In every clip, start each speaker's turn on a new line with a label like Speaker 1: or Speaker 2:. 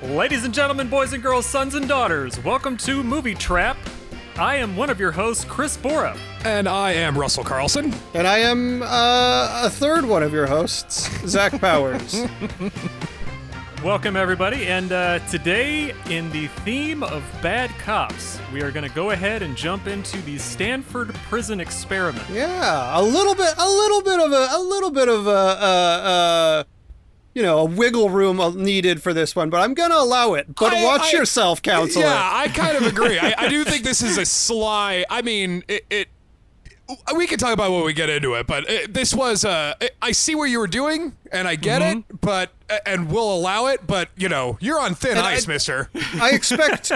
Speaker 1: Ladies and gentlemen, boys and girls, sons and daughters, welcome to Movie Trap. I am one of your hosts, Chris Bora.
Speaker 2: And I am Russell Carlson.
Speaker 3: And I am a third one of your hosts, Zach Powers.
Speaker 1: Welcome, everybody, and today, in the theme of bad cops, we are going to go ahead and jump into the Stanford Prison Experiment.
Speaker 3: Yeah, a little bit of a wiggle room needed for this one, but I'm gonna allow it. But watch yourself, counselor.
Speaker 2: Yeah, I kind of agree. I do think this is a sly. I mean, we can talk about when we get into it, but this was. I see what you were doing, and I get it, but and we'll allow it. But you're on thin ice, Mister.
Speaker 3: I expect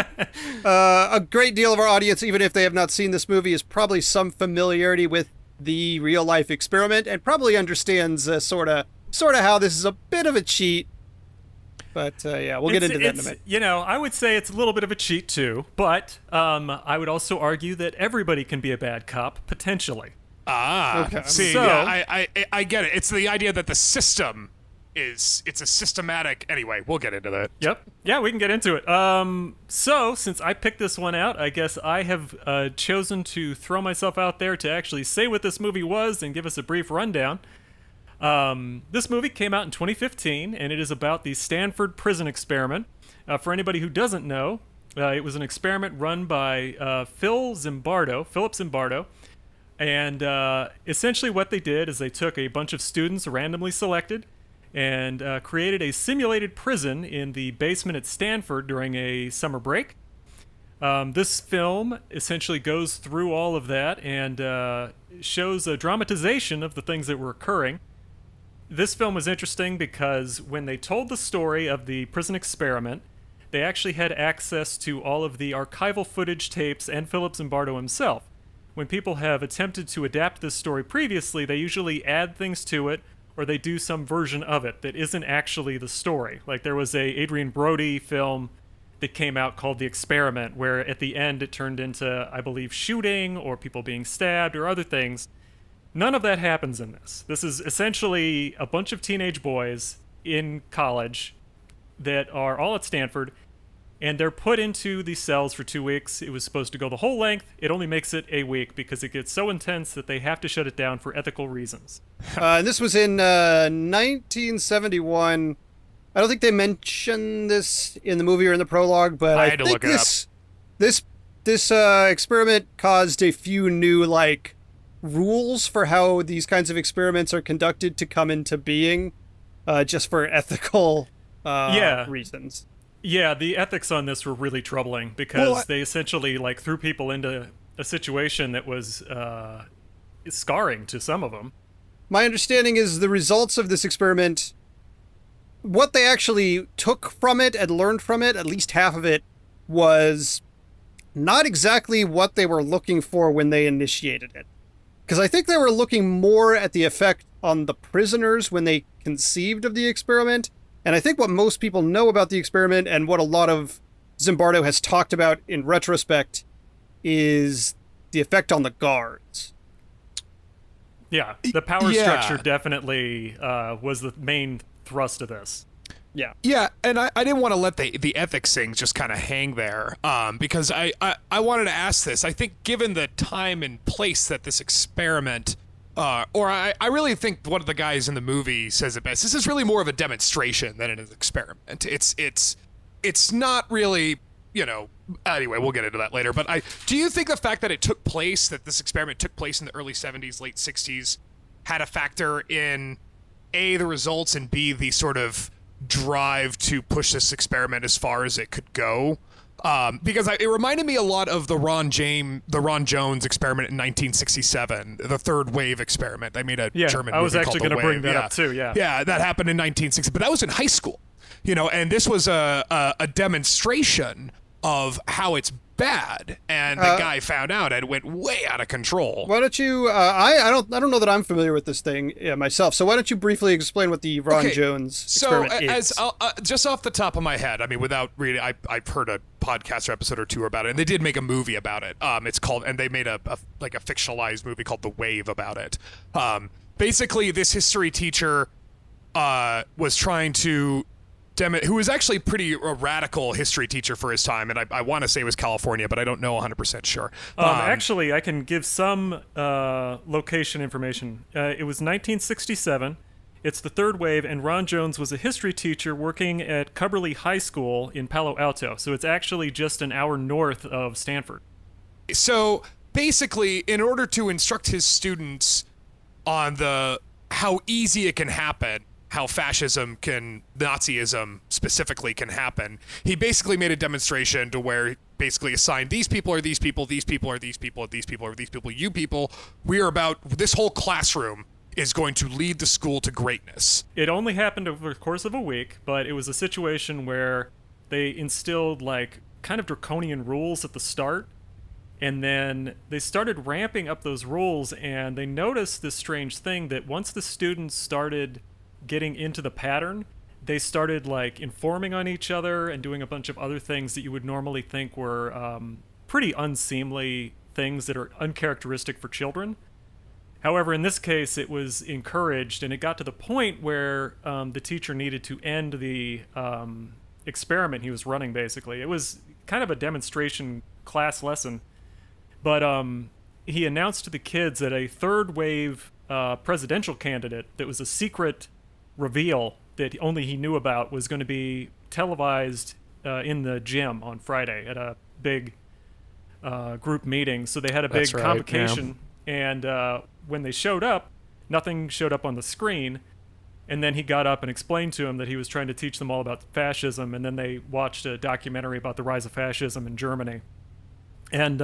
Speaker 3: a great deal of our audience, even if they have not seen this movie, is probably some familiarity with the real life experiment, and probably understands sort of how this is a bit of a cheat. But we'll get into that in a minute.
Speaker 1: I would say it's a little bit of a cheat too, but I would also argue that everybody can be a bad cop, potentially.
Speaker 2: Okay. See,
Speaker 1: So-
Speaker 2: yeah, I get it. It's the idea that the system it's a systematic. Anyway, we'll get into that.
Speaker 1: Yep. Yeah, we can get into it. So, since I picked this one out, I guess I have chosen to throw myself out there to actually say what this movie was and give us a brief rundown. This movie came out in 2015, and it is about the Stanford Prison Experiment. For anybody who doesn't know, it was an experiment run by Philip Zimbardo, and essentially what they did is they took a bunch of students randomly selected and created a simulated prison in the basement at Stanford during a summer break. This film essentially goes through all of that and shows a dramatization of the things that were occurring. This film was interesting because when they told the story of the prison experiment, they actually had access to all of the archival footage tapes and Philip Zimbardo himself. When people have attempted to adapt this story previously, they usually add things to it or they do some version of it that isn't actually the story. Like there was a Adrian Brody film that came out called The Experiment, where at the end it turned into, I believe, shooting or people being stabbed or other things. None of that happens in this. This is essentially a bunch of teenage boys in college that are all at Stanford, and they're put into these cells for 2 weeks. It was supposed to go the whole length. It only makes it a week because it gets so intense that they have to shut it down for ethical reasons.
Speaker 3: And this was in 1971. I don't think they mention this in the movie or in the prologue, but I
Speaker 2: had to
Speaker 3: think
Speaker 2: look it up.
Speaker 3: this experiment caused a few new rules for how these kinds of experiments are conducted to come into being, just for ethical reasons.
Speaker 1: Yeah, the ethics on this were really troubling because they essentially threw people into a situation that was scarring to some of them.
Speaker 3: My understanding is the results of this experiment, what they actually took from it and learned from it, at least half of it, was not exactly what they were looking for when they initiated it. Because I think they were looking more at the effect on the prisoners when they conceived of the experiment. And I think what most people know about the experiment and what a lot of Zimbardo has talked about in retrospect is the effect on the guards.
Speaker 1: Yeah, the power structure definitely was the main thrust of this.
Speaker 3: Yeah.
Speaker 2: Yeah, and I didn't want to let the ethics thing just kind of hang there, because I wanted to ask this. I think given the time and place that this experiment, I really think one of the guys in the movie says it best. This is really more of a demonstration than an experiment. It's not really, anyway, we'll get into that later. But do you think the fact that this experiment took place in the early 70s, late 60s, had a factor in A, the results, and B, the sort of drive to push this experiment as far as it could go? Because it reminded me a lot of the Ron Jones experiment in 1967, the third wave experiment. They made a German movie
Speaker 1: I was actually
Speaker 2: going to
Speaker 1: bring that up too. Yeah,
Speaker 2: that happened in 1960, but that was in high school, and this was a demonstration of how it's bad, and the guy found out and it went way out of control.
Speaker 3: Why don't you? I don't know that I'm familiar with this thing myself. So why don't you briefly explain what the Ron Jones experiment is?
Speaker 2: Just off the top of my head, I mean, without reading, I've heard a podcast or episode or two about it, and they did make a movie about it. It's called, and they made a fictionalized movie called The Wave about it. Basically, this history teacher was trying to who was actually pretty a radical history teacher for his time, and I want to say it was California, but I don't know 100% sure.
Speaker 1: Actually, I can give some location information. It was 1967. It's the third wave, and Ron Jones was a history teacher working at Cubberley High School in Palo Alto. So it's actually just an hour north of Stanford.
Speaker 2: So basically, in order to instruct his students on how easy it can happen, how Nazism specifically can happen, he basically made a demonstration to where he basically assigned these people are these people, these people are these people, these people are these people, you people, this whole classroom is going to lead the school to greatness.
Speaker 1: It only happened over the course of a week, but it was a situation where they instilled like kind of draconian rules at the start, and then they started ramping up those rules, and they noticed this strange thing that once the students started getting into the pattern, they started like informing on each other and doing a bunch of other things that you would normally think were pretty unseemly things that are uncharacteristic for children. However, in this case, it was encouraged, and it got to the point where the teacher needed to end the experiment he was running, basically. It was kind of a demonstration class lesson, but he announced to the kids that a third wave presidential candidate that was a secret reveal that only he knew about was going to be televised in the gym on Friday at a big group meeting. So they had a big convocation, and when they showed up, nothing showed up on the screen. And then he got up and explained to them that he was trying to teach them all about fascism, and then they watched a documentary about the rise of fascism in Germany. And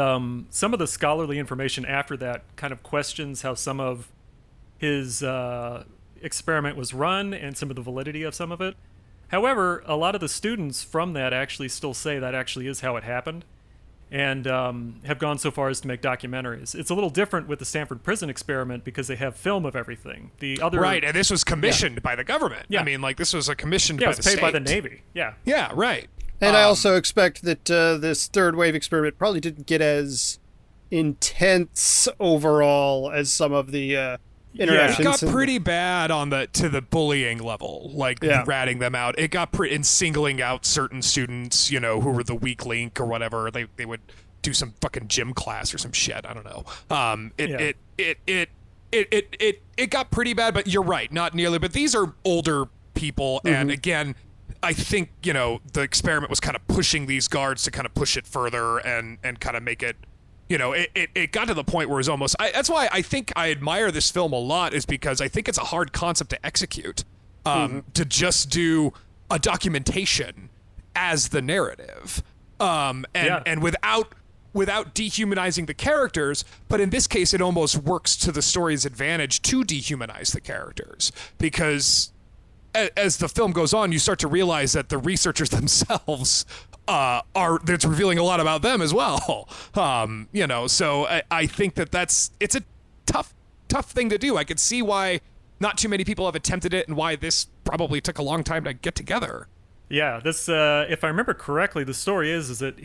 Speaker 1: some of the scholarly information after that kind of questions how some of his experiment was run and some of the validity of some of it. However, a lot of the students from that actually still say that actually is how it happened, and have gone so far as to make documentaries. It's a little different with the Stanford Prison Experiment because they have film of everything. The other
Speaker 2: Right, and this was commissioned by the government.
Speaker 1: Yeah.
Speaker 2: I mean, like, this was commissioned by the state.
Speaker 1: Yeah, it was paid by the Navy. Yeah.
Speaker 2: Yeah, right.
Speaker 3: And I also expect that this third wave experiment probably didn't get as intense overall as some of the interactions.
Speaker 2: It got pretty bad to the bullying level, like ratting them out. It got in singling out certain students, who were the weak link or whatever. They would do some fucking gym class or some shit. I don't know. It got pretty bad, but you're right, not nearly. But these are older people, and again, I think the experiment was kind of pushing these guards to kind of push it further and kind of make it. It got to the point where it was almost. That's why I think I admire this film a lot, is because I think it's a hard concept to execute. To just do a documentation as the narrative, and without dehumanizing the characters. But in this case, it almost works to the story's advantage to dehumanize the characters, because as the film goes on, you start to realize that the researchers themselves that's revealing a lot about them as well. So I think it's a tough thing to do. I could see why not too many people have attempted it, and why this probably took a long time to get together.
Speaker 1: Yeah, this, if I remember correctly, the story is that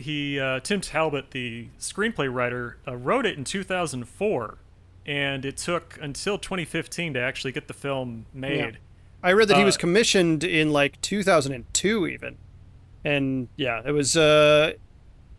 Speaker 1: Tim Talbot, the screenplay writer, wrote it in 2004, and it took until 2015 to actually get the film made.
Speaker 3: Yeah. I read that he was commissioned in like 2002 even. And yeah, it was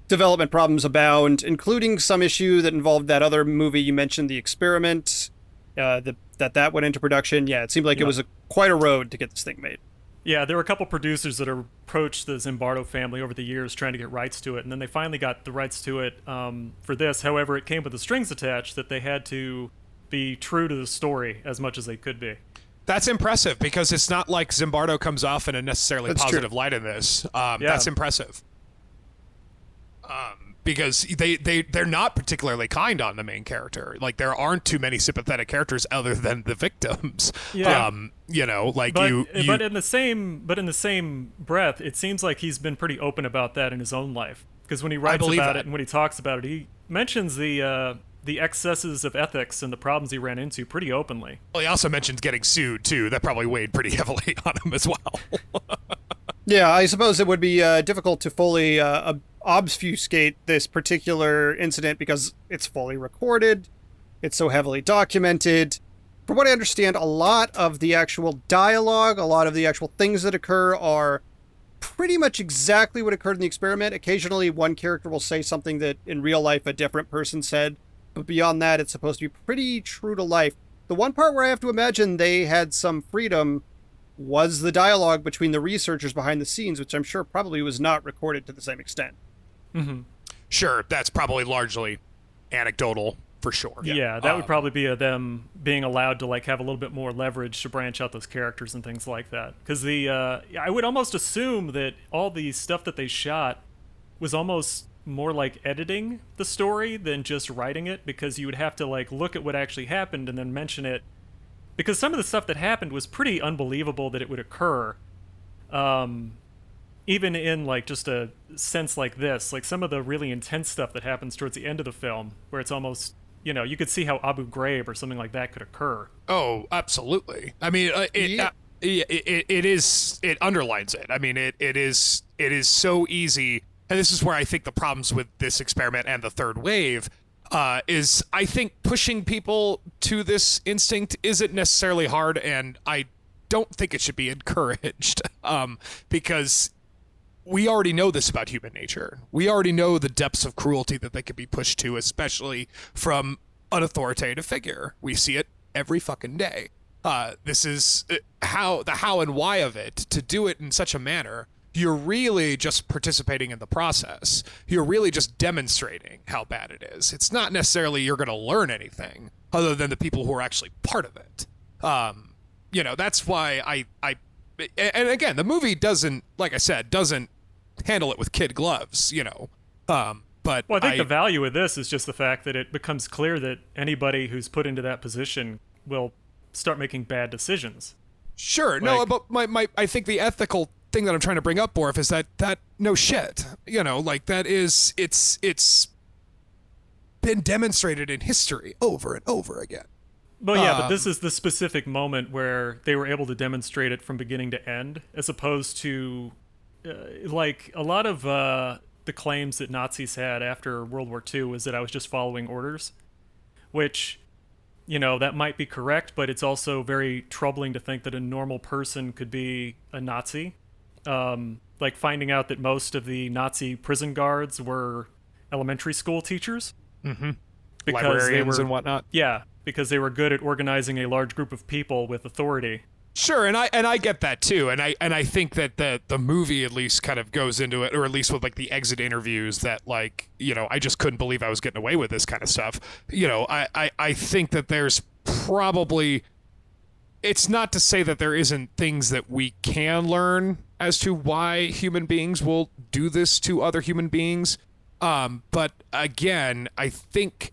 Speaker 3: development problems abound, including some issue that involved that other movie you mentioned, The Experiment, that went into production. Yeah, it seemed like it was quite a road to get this thing made.
Speaker 1: Yeah, there were a couple producers that approached the Zimbardo family over the years trying to get rights to it, and then they finally got the rights to it for this. However, it came with the strings attached that they had to be true to the story as much as they could be.
Speaker 2: That's impressive, because it's not like Zimbardo comes off in a necessarily positive light in this. That's impressive. Because they're not particularly kind on the main character. Like, there aren't too many sympathetic characters other than the victims.
Speaker 1: Yeah.
Speaker 2: But
Speaker 1: in the same breath, it seems like he's been pretty open about that in his own life. Because when he writes about it and when he talks about it, he mentions the excesses of ethics and the problems he ran into pretty openly.
Speaker 2: Well, he also mentions getting sued, too. That probably weighed pretty heavily on him as well.
Speaker 3: Yeah, I suppose it would be difficult to fully obfuscate this particular incident because it's fully recorded, it's so heavily documented. From what I understand, a lot of the actual dialogue, a lot of the actual things that occur are pretty much exactly what occurred in the experiment. Occasionally, one character will say something that in real life a different person said, but beyond that, it's supposed to be pretty true to life. The one part where I have to imagine they had some freedom was the dialogue between the researchers behind the scenes, which I'm sure probably was not recorded to the same extent.
Speaker 1: Mm-hmm.
Speaker 2: Sure, that's probably largely anecdotal for sure.
Speaker 1: Yeah, that would probably be them being allowed to like have a little bit more leverage to branch out those characters and things like that. Because I would almost assume that all the stuff that they shot was almost more like editing the story than just writing it, because you would have to like look at what actually happened and then mention it. Because some of the stuff that happened was pretty unbelievable that it would occur. Even in like just a sense like this, like some of the really intense stuff that happens towards the end of the film, where it's almost, you could see how Abu Ghraib or something like that could occur.
Speaker 2: Oh, absolutely. I mean, it underlines it. I mean, it is so easy, and this is where I think the problems with this experiment and the third wave is, I think pushing people to this instinct isn't necessarily hard, and I don't think it should be encouraged, because we already know this about human nature. We already know the depths of cruelty that they could be pushed to, especially from an authoritative figure. We see it every fucking day. This is the how and why of it. To do it in such a manner, you're really just participating in the process. You're really just demonstrating how bad it is. It's not necessarily you're going to learn anything other than the people who are actually part of it. That's why and again, the movie doesn't handle it with kid gloves, but
Speaker 1: I think the value of this is just the fact that it becomes clear that anybody who's put into that position will start making bad decisions.
Speaker 2: Sure. No, but I think the ethical thing that I'm trying to bring up, Borf, is that no shit, it's been demonstrated in history over and over again.
Speaker 1: Well, yeah, but this is the specific moment where they were able to demonstrate it from beginning to end, as opposed to, like, a lot of the claims that Nazis had after World War II was that I was just following orders, which, that might be correct, but it's also very troubling to think that a normal person could be a Nazi. Like finding out that most of the Nazi prison guards were elementary school teachers.
Speaker 2: Mm-hmm.
Speaker 1: Because
Speaker 2: librarians and whatnot.
Speaker 1: Yeah, because they were good at organizing a large group of people with authority.
Speaker 2: Sure, and I get that too, and I think that the movie at least kind of goes into it, or at least with like the exit interviews, that like, I just couldn't believe I was getting away with this kind of stuff. I think that there's probably, it's not to say that there isn't things that we can learn as to why human beings will do this to other human beings, but again, I think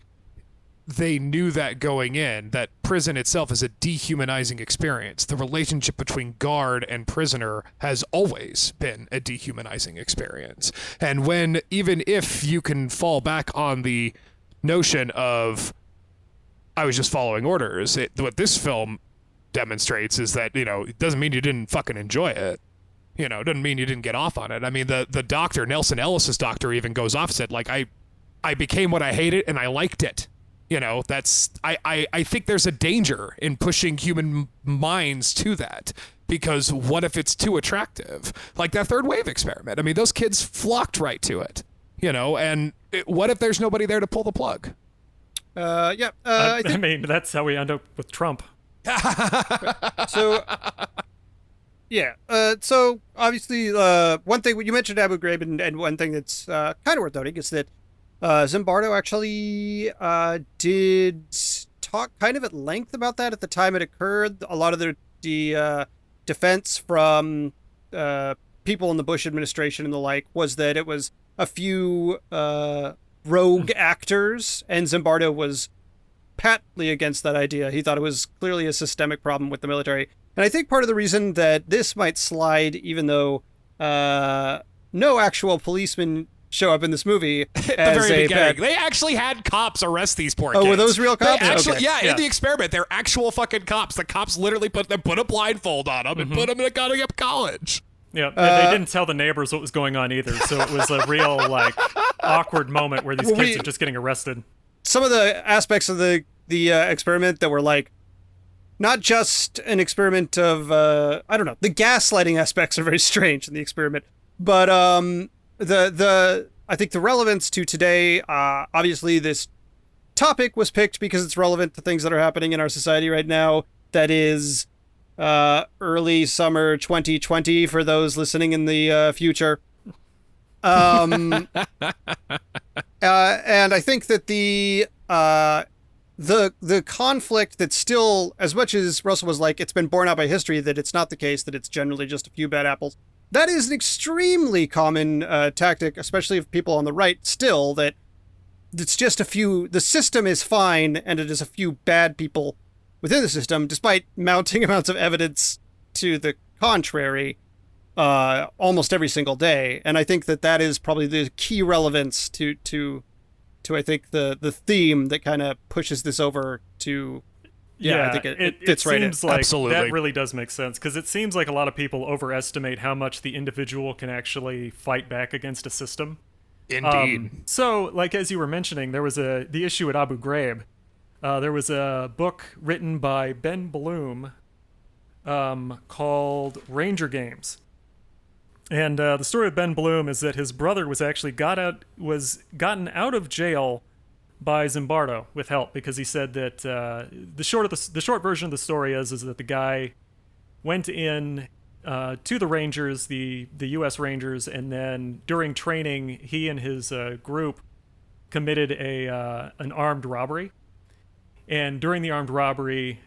Speaker 2: they knew that going in, that prison itself is a dehumanizing experience. The relationship between guard and prisoner has always been a dehumanizing experience. And even if you can fall back on the notion of, I was just following orders, what this film demonstrates is that, it doesn't mean you didn't fucking enjoy it. It doesn't mean you didn't get off on it. I mean, the doctor, Nelson Ellis's doctor, even goes off, said, like, I became what I hated and I liked it. That's, I think there's a danger in pushing human minds to that, because what if it's too attractive? Like that third wave experiment. I mean, those kids flocked right to it, and what if there's nobody there to pull the plug?
Speaker 1: I mean, that's how we end up with Trump.
Speaker 3: So, yeah. So obviously, one thing you mentioned Abu Ghraib, and one thing that's kind of worth noting is that Zimbardo actually did talk kind of at length about that at the time it occurred. A lot of the defense from people in the Bush administration and the like was that it was a few rogue actors, and Zimbardo was patently against that idea. He thought it was clearly a systemic problem with the military. And I think part of the reason that this might slide, even though no actual policemen show up in this movie as a bad...
Speaker 2: They actually had cops arrest these poor kids.
Speaker 3: Oh, were those real cops?
Speaker 2: Actually,
Speaker 3: okay.
Speaker 2: Yeah, in the experiment, they're actual fucking cops. The cops literally put a blindfold on them and put them in a goddamn college.
Speaker 1: Yeah, they didn't tell the neighbors what was going on either, so it was a real, like, awkward moment where these kids are just getting arrested.
Speaker 3: Some of the aspects of the experiment that were, like, not just an experiment of, I don't know, the gaslighting aspects are very strange in the experiment. But the I think the relevance to today, obviously this topic was picked because it's relevant to things that are happening in our society right now. That is early summer 2020 for those listening in the future. And I think that the conflict that still, as much as Russell was like, it's been borne out by history that it's not the case, that it's generally just a few bad apples. That is an extremely common tactic, especially of people on the right still, that it's just a few, the system is fine and it is a few bad people within the system, despite mounting amounts of evidence to the contrary almost every single day. And I think that that is probably the key relevance to I think the theme that kind of pushes this over to I think it fits right in.
Speaker 1: Seems like
Speaker 2: Absolutely.
Speaker 1: that really does make sense, because it seems like a lot of people overestimate how much the individual can actually fight back against a system.
Speaker 2: Indeed.
Speaker 1: So, like as you were mentioning, there was the issue at Abu Ghraib. There was a book written by Ben Bloom called Ranger Games. And the story of Ben Bloom is that his brother was actually gotten out of jail by Zimbardo with help, because he said that the short version of the story is that the guy went in to the Rangers, the U.S. Rangers, and then during training, he and his group committed an armed robbery. And during the armed robbery,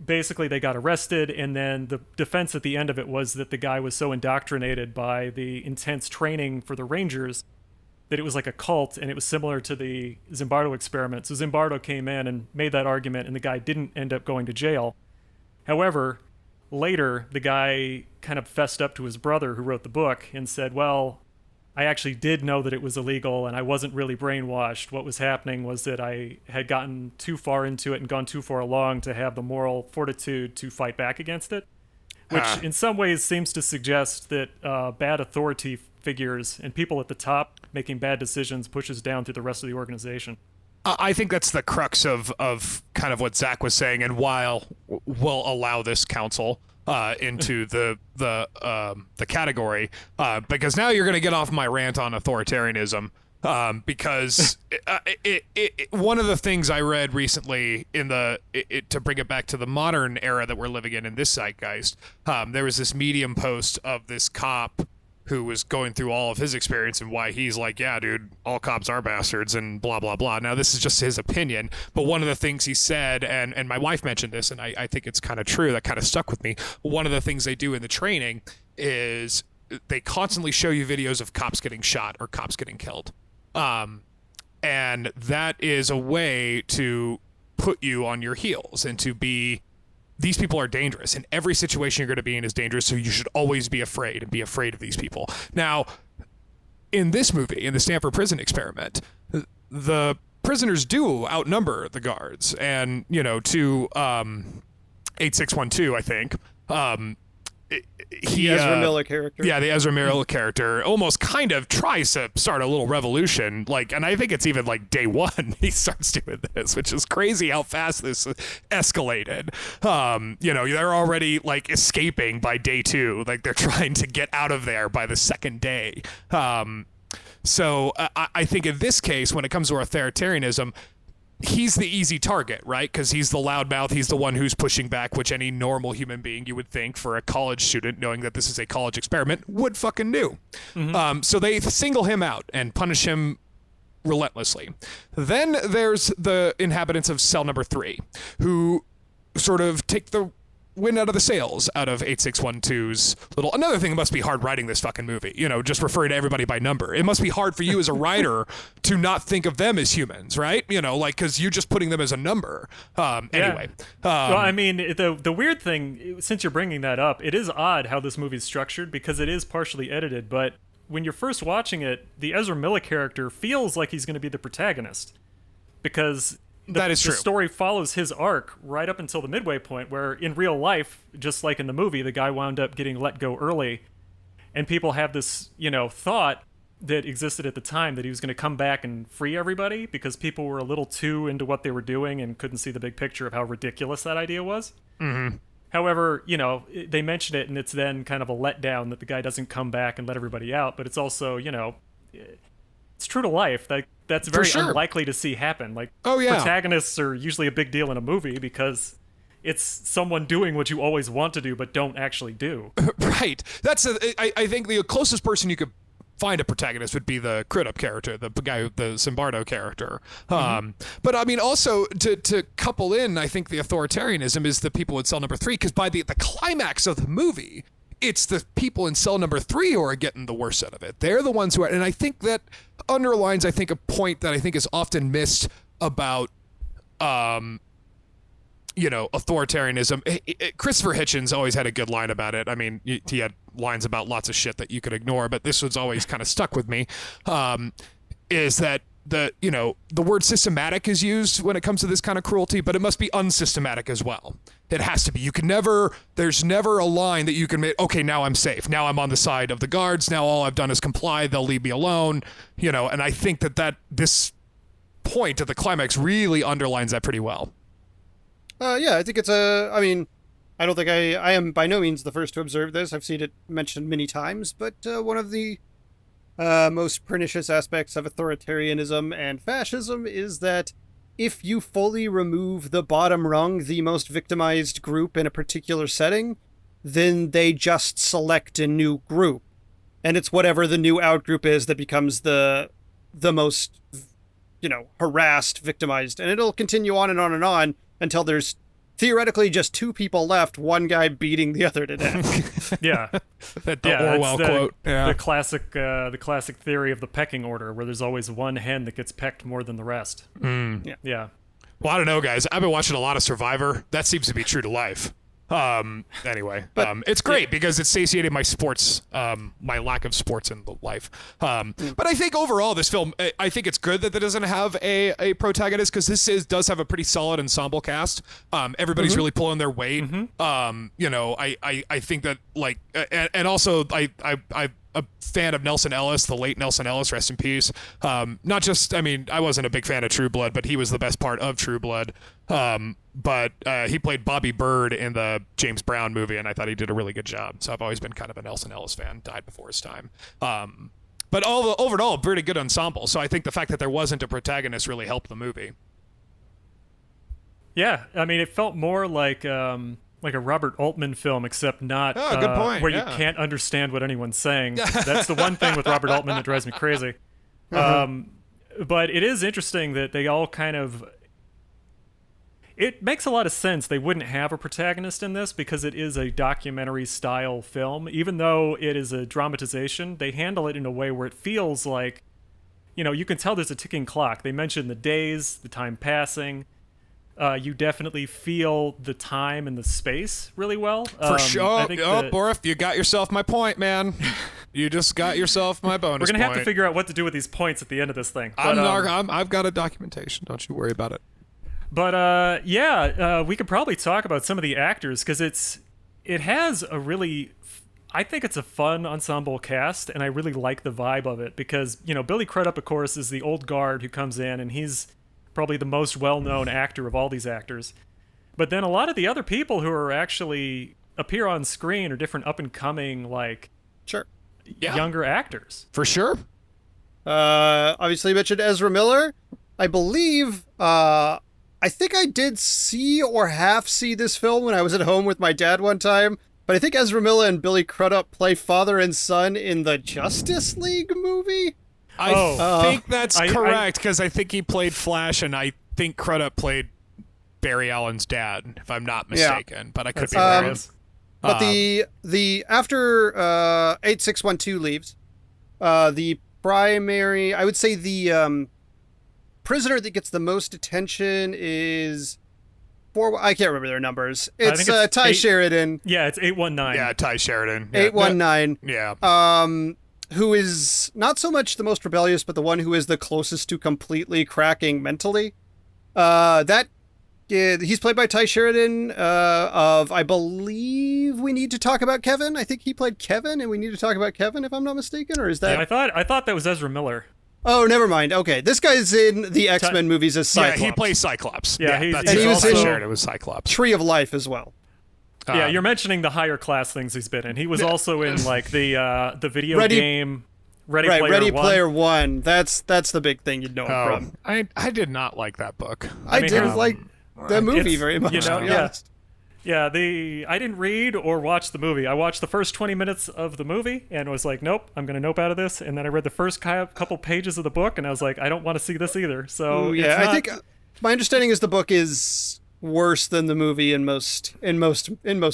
Speaker 1: basically they got arrested, and then the defense at the end of it was that the guy was so indoctrinated by the intense training for the Rangers that it was like a cult, and it was similar to the Zimbardo experiment. So Zimbardo came in and made that argument, and the guy didn't end up going to jail. However, later, the guy kind of fessed up to his brother who wrote the book and said, well, I actually did know that it was illegal, and I wasn't really brainwashed. What was happening was that I had gotten too far into it and gone too far along to have the moral fortitude to fight back against it, which in some ways seems to suggest that bad authority figures and people at the top making bad decisions pushes down through the rest of the organization.
Speaker 2: I think that's the crux of kind of what Zach was saying, and while we'll allow this council into the category, because now you're going to get off my rant on authoritarianism, because one of the things I read recently to bring it back to the modern era that we're living in this zeitgeist, there was this Medium post of this cop who was going through all of his experience and why he's like, yeah, dude, all cops are bastards and blah, blah, blah. Now, this is just his opinion, but one of the things he said, and my wife mentioned this, and I think it's kind of true, that kind of stuck with me. One of the things they do in the training is they constantly show you videos of cops getting shot or cops getting killed. And that is a way to put you on your heels and to be, these people are dangerous, and every situation you're going to be in is dangerous, so you should always be afraid and be afraid of these people. Now, in this movie, in the Stanford Prison Experiment, the prisoners do outnumber the guards, and, to 8612, I think.
Speaker 3: The Ezra Miller character.
Speaker 2: Yeah, the Ezra Miller character almost kind of tries to start a little revolution, and I think it's even day one he starts doing this, which is crazy how fast this escalated. They're already escaping by day two, they're trying to get out of there by the second day. So I think in this case, when it comes to authoritarianism, he's the easy target, right? Because he's the loudmouth. He's the one who's pushing back, which any normal human being, you would think, for a college student, knowing that this is a college experiment, would fucking do. Mm-hmm. So they single him out and punish him relentlessly. Then there's the inhabitants of cell number 3, who sort of take the wind out of the sails out of 8612's little. Another thing, it must be hard writing this fucking movie, just referring to everybody by number. It must be hard for you as a writer to not think of them as humans, right? Because you're just putting them as a number. Anyway.
Speaker 1: Well, I mean, the weird thing, since you're bringing that up, it is odd how this movie's structured, because it is partially edited, but when you're first watching it, the Ezra Miller character feels like he's going to be the protagonist, because
Speaker 2: that is true.
Speaker 1: The story follows his arc right up until the midway point, where in real life, just like in the movie, the guy wound up getting let go early, and people have this, thought that existed at the time that he was going to come back and free everybody, because people were a little too into what they were doing and couldn't see the big picture of how ridiculous that idea was.
Speaker 2: Mm-hmm.
Speaker 1: However, they mention it, and it's then kind of a letdown that the guy doesn't come back and let everybody out. But it's also, it's true to life. That's very unlikely to see happen. Like,
Speaker 2: oh yeah,
Speaker 1: protagonists are usually a big deal in a movie because it's someone doing what you always want to do but don't actually do.
Speaker 2: Right. I think the closest person you could find a protagonist would be the Crudup character, the guy, the Zimbardo character. But I mean, also to couple in, I think the authoritarianism is the people in cell number 3, because by the climax of the movie, it's the people in cell number 3 who are getting the worst out of it. They're the ones who are, and I think that underlines, a point that I think is often missed about, authoritarianism. Christopher Hitchens always had a good line about it. I mean, he had lines about lots of shit that you could ignore, but this was always kind of stuck with me, is that the word systematic is used when it comes to this kind of cruelty, but it must be unsystematic as well. It has to be. There's never a line that you can make, okay, now I'm safe. Now I'm on the side of the guards. Now all I've done is comply. They'll leave me alone. And I think that this point at the climax really underlines that pretty well.
Speaker 3: Yeah, I think I don't think I am by no means the first to observe this. I've seen it mentioned many times, but one of the most pernicious aspects of authoritarianism and fascism is that if you fully remove the bottom rung, the most victimized group in a particular setting, then they just select a new group. And it's whatever the new outgroup is that becomes the most, harassed, victimized. And it'll continue on and on and on until there's theoretically just 2 people left, one guy beating the other to death.
Speaker 1: Yeah.
Speaker 2: The Orwell quote. Yeah.
Speaker 1: The classic theory of the pecking order, where there's always one hen that gets pecked more than the rest. Yeah.
Speaker 2: Well, I don't know, guys. I've been watching a lot of Survivor. That seems to be true to life. Anyway, it's great because it satiated my sports, my lack of sports in life. But I think overall, this film, I think it's good that it doesn't have a protagonist, because does have a pretty solid ensemble cast. Everybody's really pulling their weight. I think that, like, and also I'm a fan of Nelson Ellis, the late Nelson Ellis, rest in peace. Not just, I wasn't a big fan of True Blood, but he was the best part of True Blood. But he played Bobby Bird in the James Brown movie, and I thought he did a really good job. So I've always been kind of a Nelson Ellis fan. Died before his time. But overall, pretty good ensemble. So I think the fact that there wasn't a protagonist really helped the movie.
Speaker 1: Yeah, it felt more like a Robert Altman film, except not
Speaker 2: good point.
Speaker 1: where you can't understand what anyone's saying. That's the one thing with Robert Altman that drives me crazy. But it is interesting that they all kind of... It makes a lot of sense they wouldn't have a protagonist in this, because it is a documentary-style film. Even though it is a dramatization, they handle it in a way where it feels like, you can tell there's a ticking clock. They mention the days, the time passing. You definitely feel the time and the space really well.
Speaker 2: For sure. Borif, you got yourself my point, man. You just got yourself my bonus point.
Speaker 1: We're going to have to figure out what to do with these points at the end of this thing. But,
Speaker 2: I've got a documentation. Don't you worry about it.
Speaker 1: But, we could probably talk about some of the actors, because it has a really... I think it's a fun ensemble cast, and I really like the vibe of it, because, Billy Crudup, of course, is the old guard who comes in, and he's probably the most well-known actor of all these actors. But then a lot of the other people who are actually appear on screen are different up-and-coming, younger actors.
Speaker 2: For sure.
Speaker 3: Obviously you mentioned Ezra Miller. I believe, I think I did see or half see this film when I was at home with my dad one time, but I think Ezra Miller and Billy Crudup play father and son in the Justice League movie.
Speaker 2: I think that's correct, because I think he played Flash, and I think Crudup played Barry Allen's dad, if I'm not mistaken. But I could be wrong.
Speaker 3: But the after 8612 leaves, the primary, I would say the prisoner that gets the most attention is I can't remember their numbers. It's Ty Sheridan.
Speaker 1: Yeah, it's 819.
Speaker 2: Yeah, Ty Sheridan.
Speaker 3: 819.
Speaker 2: Yeah.
Speaker 3: Who is not so much the most rebellious, but the one who is the closest to completely cracking mentally. He's played by Ty Sheridan of, I believe, We Need to Talk About Kevin. I think he played Kevin, and We Need to Talk About Kevin, if I'm not mistaken, or is that?
Speaker 1: Yeah, I thought that was Ezra Miller.
Speaker 3: Oh, never mind. Okay, this guy's in the X-Men movies as Cyclops.
Speaker 2: Yeah, he plays Cyclops.
Speaker 1: Yeah,
Speaker 3: he was
Speaker 2: Ty
Speaker 3: in
Speaker 2: Sheridan was Cyclops.
Speaker 3: Tree of Life as well.
Speaker 1: Yeah, you're mentioning the higher class things he's been in. He was also in like the video game Ready
Speaker 3: Player One. That's the big thing you'd know him from.
Speaker 2: I did not like that book.
Speaker 3: I didn't like the movie very much.
Speaker 1: You know, yeah. I didn't read or watch the movie. I watched the first 20 minutes of the movie and was like, nope, I'm gonna nope out of this. And then I read the first couple pages of the book and I was like, I don't want to see this either. So
Speaker 3: yeah, I think my understanding is the book is worse than the movie in most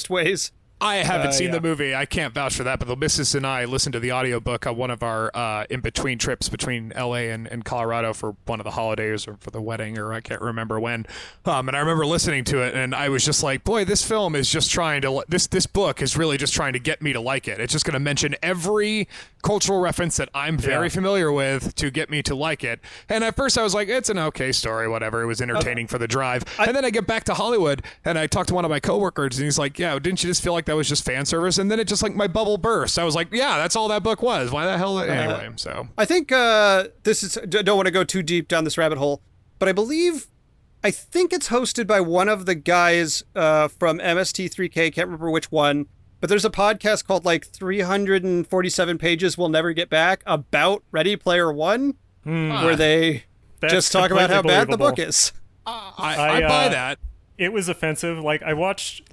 Speaker 3: ways.
Speaker 2: I haven't seen the movie. I can't vouch for that, but the missus and I listened to the audiobook on one of our in-between trips between LA and Colorado for one of the holidays or for the wedding, or I can't remember when. And I remember listening to it, and I was just like, boy, this film is just trying to... This book is really just trying to get me to like it. It's just going to mention every cultural reference that I'm very familiar with to get me to like it. And at first I was like, it's an okay story, whatever. It was entertaining for the drive. And then I get back to Hollywood, and I talked to one of my coworkers, and he's like, yeah, didn't you just feel like that was just fan service? And then it just like my bubble burst. I was like, yeah, that's all that book was. Why the hell? Anyway, so
Speaker 3: I think this is, don't want to go too deep down this rabbit hole, but I think it's hosted by one of the guys from MST3K. Can't remember which one, but there's a podcast called like 347 Pages We'll Never Get Back about Ready Player One, where they just talk about how bad the book is.
Speaker 2: I buy that.
Speaker 1: It was offensive. Like I watched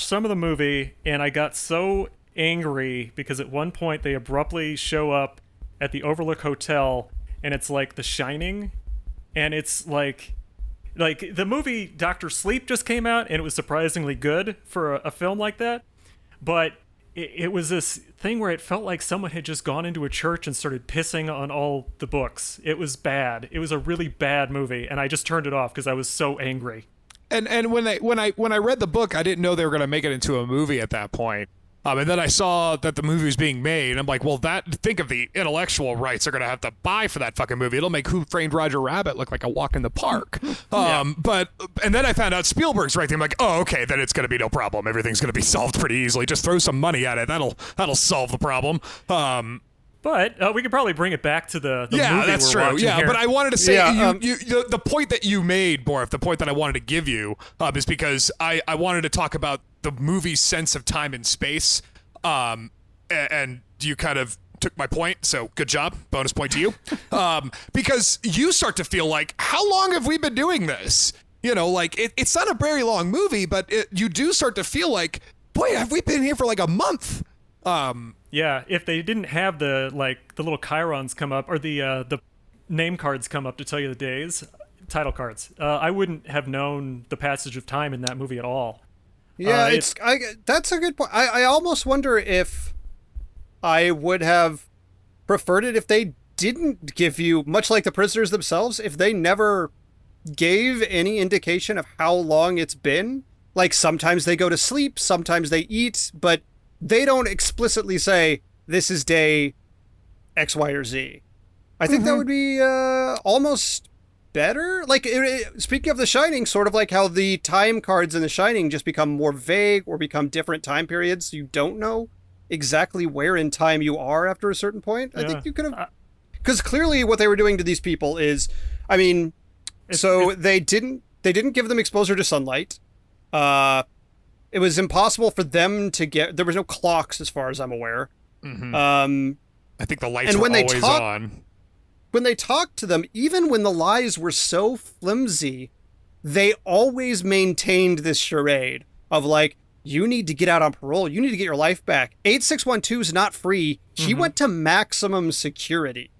Speaker 1: some of the movie and I got so angry because at one point they abruptly show up at the Overlook Hotel and it's like The Shining, and it's like the movie Dr. Sleep just came out and it was surprisingly good for a film like that, but it was this thing where it felt like someone had just gone into a church and started pissing on all the books. It was bad. It was a really bad movie, and I just turned it off because I was so angry.
Speaker 2: And when I read the book, I didn't know they were going to make it into a movie at that point. And then I saw that the movie was being made, and I'm like, well, think of the intellectual rights they're going to have to buy for that fucking movie. It'll make Who Framed Roger Rabbit look like a walk in the park. And then I found out Spielberg's right there. I'm like, oh, okay, then it's going to be no problem. Everything's going to be solved pretty easily. Just throw some money at it. That'll solve the problem.
Speaker 1: But we could probably bring it back to the movie
Speaker 2: that's
Speaker 1: we're
Speaker 2: true.
Speaker 1: watching here.
Speaker 2: But I wanted to say, the point that you made, Borf, the point that I wanted to give you is because I wanted to talk about the movie's sense of time and space, and you kind of took my point, so good job. Bonus point to you. Because you start to feel like, how long have we been doing this? You know, like, it's not a very long movie, but you do start to feel like, boy, have we been here for like a month?
Speaker 1: Yeah, if they didn't have the little chyrons come up, or the name cards come up to tell you the days, title cards, I wouldn't have known the passage of time in that movie at all.
Speaker 3: Yeah, that's a good point. I almost wonder if I would have preferred it if they didn't give you, much like the prisoners themselves, if they never gave any indication of how long it's been. Like, sometimes they go to sleep, sometimes they eat, but they don't explicitly say, this is day X, Y, or Z. I think that would be almost better. Like, speaking of The Shining, sort of like how the time cards in The Shining just become more vague or become different time periods. You don't know exactly where in time you are after a certain point. I think you could have... Because clearly what they were doing to these people is, I mean, they didn't give them exposure to sunlight. It was impossible for them to get... There was no clocks, as far as I'm aware.
Speaker 2: Mm-hmm. I think the lights were always on.
Speaker 3: When they talked to them, even when the lies were so flimsy, they always maintained this charade of like, you need to get out on parole. You need to get your life back. 8612 is not free. He went to maximum security.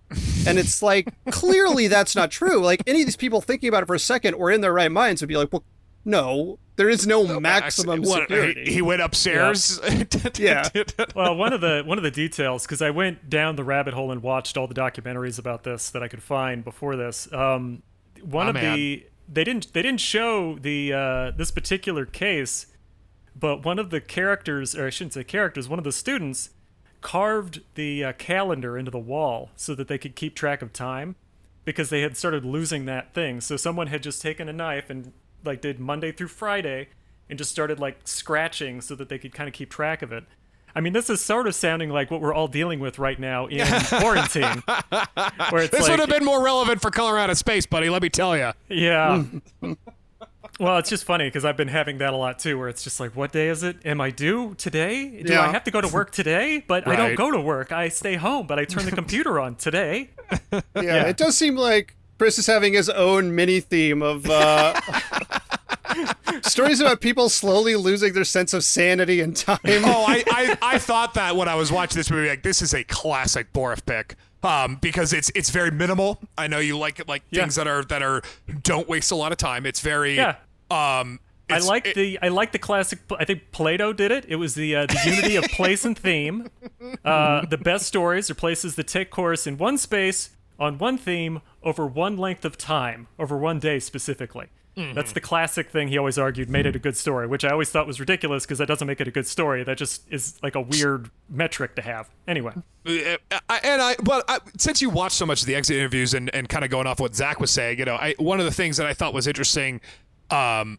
Speaker 3: And it's like, clearly that's not true. Like, any of these people thinking about it for a second or in their right minds would be like, well, no, there is no maximum security.
Speaker 2: He went upstairs.
Speaker 3: Yeah.
Speaker 1: Well, one of the details, because I went down the rabbit hole and watched all the documentaries about this that I could find before this. They didn't show the this particular case, but one of the characters, or I shouldn't say characters, one of the students carved the calendar into the wall so that they could keep track of time, because they had started losing that thing. So someone had just taken a knife and like did Monday through Friday and just started like scratching so that they could kind of keep track of it. I mean, this is sort of sounding like what we're all dealing with right now in quarantine. Where it's
Speaker 2: this would have been more relevant for Colorado Space, buddy, let me tell you.
Speaker 1: Yeah. Well, it's just funny because I've been having that a lot too, where it's just like, what day is it? Am I due today? Do I
Speaker 3: Yeah.
Speaker 1: have to go to work today? But I don't
Speaker 2: Right.
Speaker 1: go to work. I stay home, but I turn the computer on today.
Speaker 3: Yeah, it does seem like Chris is having his own mini theme of stories about people slowly losing their sense of sanity and time.
Speaker 2: Oh, I thought that when I was watching this movie, like this is a classic Borif pick. Because it's very minimal. I know you like things that are don't waste a lot of time. It's very
Speaker 1: Yeah. I
Speaker 2: it's-
Speaker 1: like
Speaker 2: it-
Speaker 1: the classic. I think Plato did it. It was the unity of place and theme. The best stories are places that take course in one space on one theme over one length of time, over one day specifically. That's the classic thing he always argued made it a good story, which I always thought was ridiculous because that doesn't make it a good story. That just is like a weird metric to have. Anyway.
Speaker 2: Since you watched so much of the exit interviews and kind of going off what Zach was saying, one of the things that I thought was interesting, that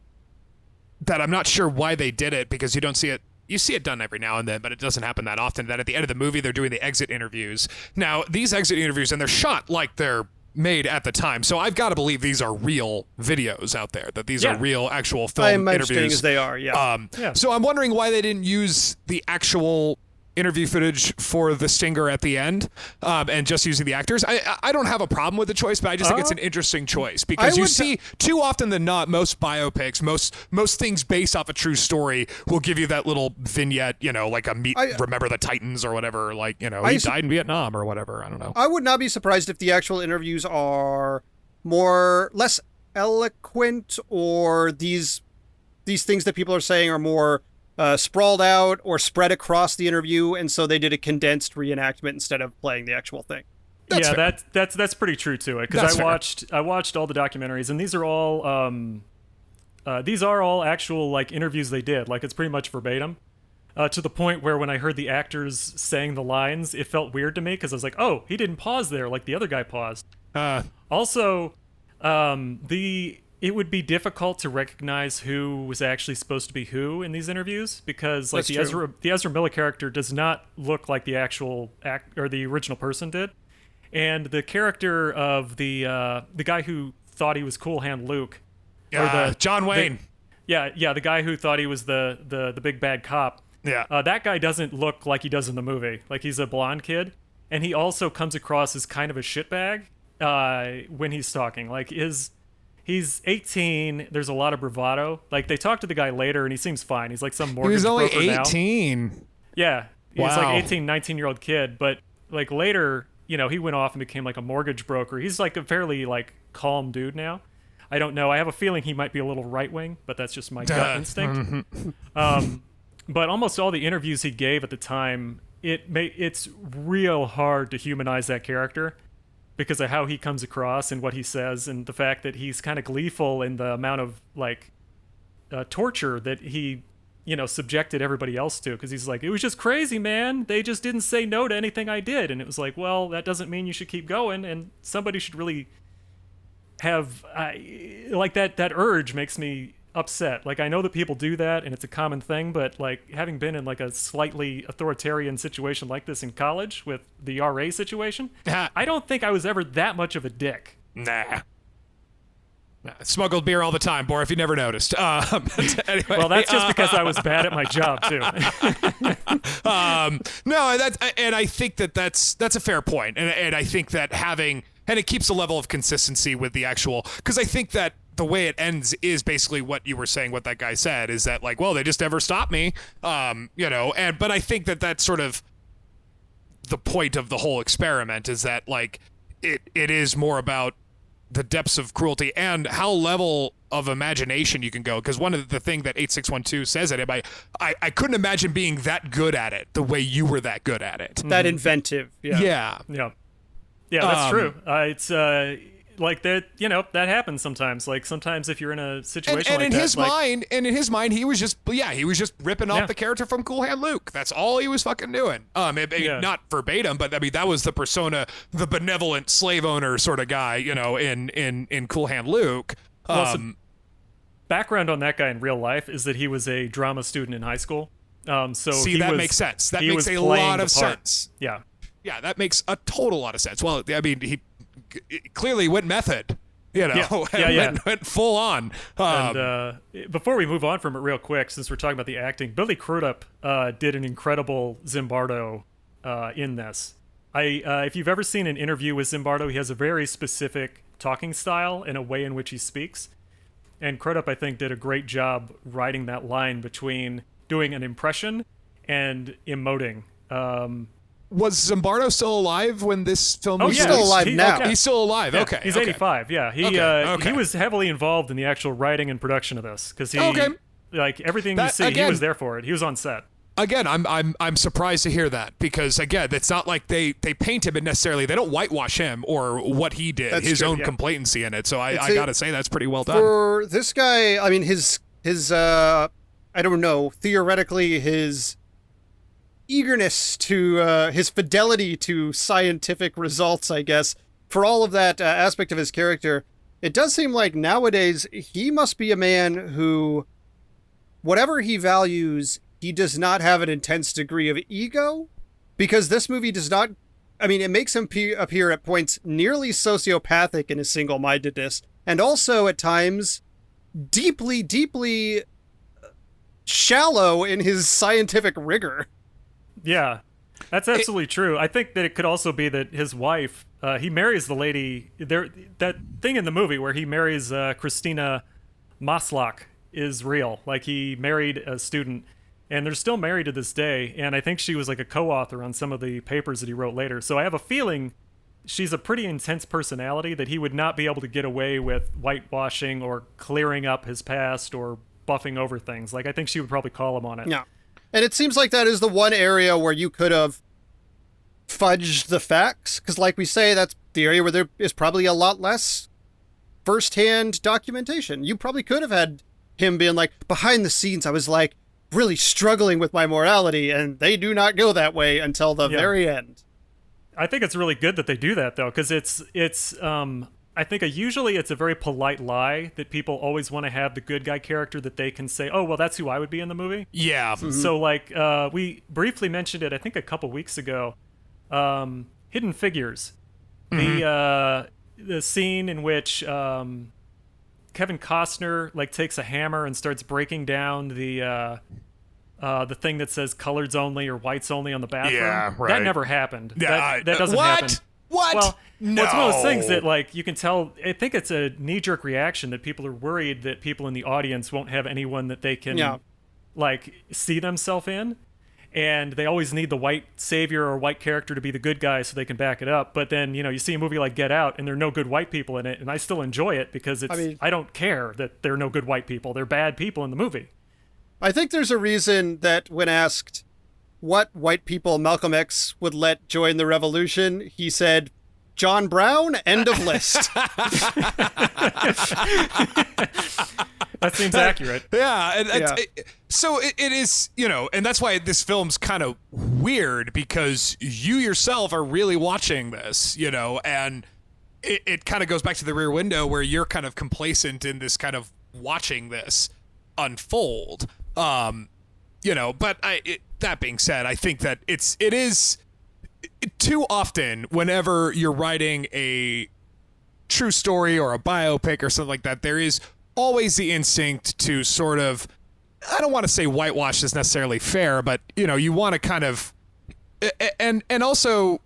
Speaker 2: I'm not sure why they did it because you don't see it. You see it done every now and then, but it doesn't happen that often. That at the end of the movie, they're doing the exit interviews. Now, these exit interviews, and they're shot like they're made at the time. So I've got to believe these are real videos out there, that these are real actual film
Speaker 3: My understanding
Speaker 2: interviews.
Speaker 3: is they are, yeah.
Speaker 1: Yeah.
Speaker 2: So I'm wondering why they didn't use the actual interview footage for the stinger at the end, and just using the actors. I don't have a problem with the choice, but I just think it's an interesting choice because
Speaker 3: I
Speaker 2: you
Speaker 3: would
Speaker 2: see too often than not, most biopics, most things based off a true story will give you that little vignette, like a Remember the Titans or whatever, like, he died in Vietnam or whatever. I don't know.
Speaker 3: I would not be surprised if the actual interviews are less eloquent, or these things that people are saying are more sprawled out or spread across the interview, and so they did a condensed reenactment instead of playing the actual thing.
Speaker 2: That's fair.
Speaker 1: That's pretty true to it
Speaker 2: That's
Speaker 1: because
Speaker 2: fair.
Speaker 1: I watched all the documentaries and these are all actual like interviews they did, like it's pretty much verbatim, to the point where when I heard the actors saying the lines, it felt weird to me because I was like, oh, he didn't pause there like the other guy paused. Also, it would be difficult to recognize who was actually supposed to be who in these interviews because like
Speaker 3: That's true.
Speaker 1: the Ezra Miller character does not look like the actual or the original person did, and the character of the guy who thought he was Cool Hand Luke,
Speaker 2: John Wayne.
Speaker 1: the guy who thought he was the big bad cop. That guy doesn't look like he does in the movie. Like he's a blonde kid, and he also comes across as kind of a shitbag when he's talking. Like he's 18. There's a lot of bravado. Like they talk to the guy later, and he seems fine. He's like some
Speaker 2: He
Speaker 1: mortgage
Speaker 2: was only
Speaker 1: broker now.
Speaker 2: 18.
Speaker 1: Yeah, he's
Speaker 2: Wow.
Speaker 1: like 18, 19-year-old kid. But like later, he went off and became like a mortgage broker. He's like a fairly like calm dude now. I don't know. I have a feeling he might be a little right wing, but that's just my gut instinct. But almost all the interviews he gave at the time, it's real hard to humanize that character because of how he comes across and what he says, and the fact that he's kind of gleeful in the amount of like torture that he subjected everybody else to, because he's like, it was just crazy, man. They just didn't say no to anything I did. And it was like, well, that doesn't mean you should keep going, and somebody should really have like that urge makes me upset. Like I know that people do that and it's a common thing, but like having been in like a slightly authoritarian situation like this in college with the RA situation, I don't think I was ever that much of a dick.
Speaker 2: Nah. Smuggled beer all the time, Bor, if you never noticed. Anyway,
Speaker 1: Well, that's just because I was bad at my job too.
Speaker 2: No, and I think that's a fair point, and I think that and it keeps a level of consistency with the actual, because I think that the way it ends is basically what you were saying, what that guy said, is that like, well, they just never stopped me, but I think that that's sort of the point of the whole experiment, is that like it is more about the depths of cruelty and how level of imagination you can go. Because one of the thing that 8612 says at him, I couldn't imagine being that good at it the way you were that good at it.
Speaker 3: That inventive. Yeah.
Speaker 1: Yeah, that's true. It's like that. That happens sometimes. Like sometimes if you're in a situation
Speaker 2: And
Speaker 1: like
Speaker 2: in
Speaker 1: that,
Speaker 2: his
Speaker 1: like,
Speaker 2: mind, he was just ripping off
Speaker 1: Yeah.
Speaker 2: the character from Cool Hand Luke. That's all he was fucking doing. Not verbatim, but I mean that was the persona, the benevolent slave owner sort of guy, in Cool Hand Luke.
Speaker 1: Background on that guy in real life is that he was a drama student in high school. So
Speaker 2: See, that makes sense. That makes a lot of sense.
Speaker 1: Yeah.
Speaker 2: Yeah, that makes a total lot of sense. Well, I mean, he clearly went method. You know, went full on.
Speaker 1: And before we move on from it real quick, since we're talking about the acting, Billy Crudup did an incredible Zimbardo in this. If you've ever seen an interview with Zimbardo, he has a very specific talking style and a way in which he speaks. And Crudup, I think, did a great job writing that line between doing an impression and emoting.
Speaker 2: Was Zimbardo still alive when this film was
Speaker 3: He's still alive now.
Speaker 2: He's still alive.
Speaker 1: Yeah,
Speaker 2: okay.
Speaker 1: He's
Speaker 2: okay.
Speaker 1: 85. Yeah. He was heavily involved in the actual writing and production of this because like everything you see, he was there for it. He was on set.
Speaker 2: Again, I'm surprised to hear that because again, it's not like they paint him and necessarily they don't whitewash him or what he did, his own complacency in it. So I gotta say that's pretty well done.
Speaker 3: For this guy, I mean his I don't know, theoretically his eagerness to his fidelity to scientific results, I guess, for all of that aspect of his character, it does seem like nowadays he must be a man who, whatever he values, he does not have an intense degree of ego, because this movie does not, I mean, it makes him appear at points nearly sociopathic in his single-mindedness, and also at times deeply, deeply shallow in his scientific rigor.
Speaker 1: Yeah, that's absolutely true. I think that it could also be that his wife, he marries the lady there. That thing in the movie where he marries Christina Maslach is real. Like he married a student, and they're still married to this day. And I think she was like a co-author on some of the papers that he wrote later. So I have a feeling she's a pretty intense personality that he would not be able to get away with whitewashing or clearing up his past or buffing over things. Like I think she would probably call him on it.
Speaker 3: Yeah. And it seems like that is the one area where you could have fudged the facts, because like we say, that's the area where there is probably a lot less first-hand documentation. You probably could have had him being like, behind the scenes, I was like really struggling with my morality, and they do not go that way until the very end.
Speaker 1: I think it's really good that they do that, though, because it's I think usually it's a very polite lie that people always want to have the good guy character that they can say, oh, well, that's who I would be in the movie.
Speaker 2: Yeah.
Speaker 1: Mm-hmm. So, like, we briefly mentioned it, I think, a couple weeks ago. Hidden Figures. Mm-hmm. The scene in which Kevin Costner, like, takes a hammer and starts breaking down the thing that says coloreds only or whites only on the bathroom.
Speaker 2: Yeah, right.
Speaker 1: That never happened.
Speaker 2: Yeah,
Speaker 1: that doesn't happen.
Speaker 2: What?
Speaker 1: Well,
Speaker 2: no.
Speaker 1: It's one of those things that, like, you can tell. I think it's a knee-jerk reaction that people are worried that people in the audience won't have anyone that they can, like, see themselves in. And they always need the white savior or white character to be the good guy so they can back it up. But then, you know, you see a movie like Get Out and there are no good white people in it, and I still enjoy it because I don't care that there are no good white people. They're bad people in the movie.
Speaker 3: I think there's a reason that when asked what white people Malcolm X would let join the revolution, he said, John Brown, end of list.
Speaker 1: That seems accurate.
Speaker 2: Yeah. So it is, you know, and that's why this film's kind of weird because you yourself are really watching this, you know, and it kind of goes back to the Rear Window where you're kind of complacent in this kind of watching this unfold. You know, but that being said, I think that it is too often whenever you're writing a true story or a biopic or something like that, there is always the instinct to sort of, I don't want to say whitewash is necessarily fair, but you know, you want to kind of, and also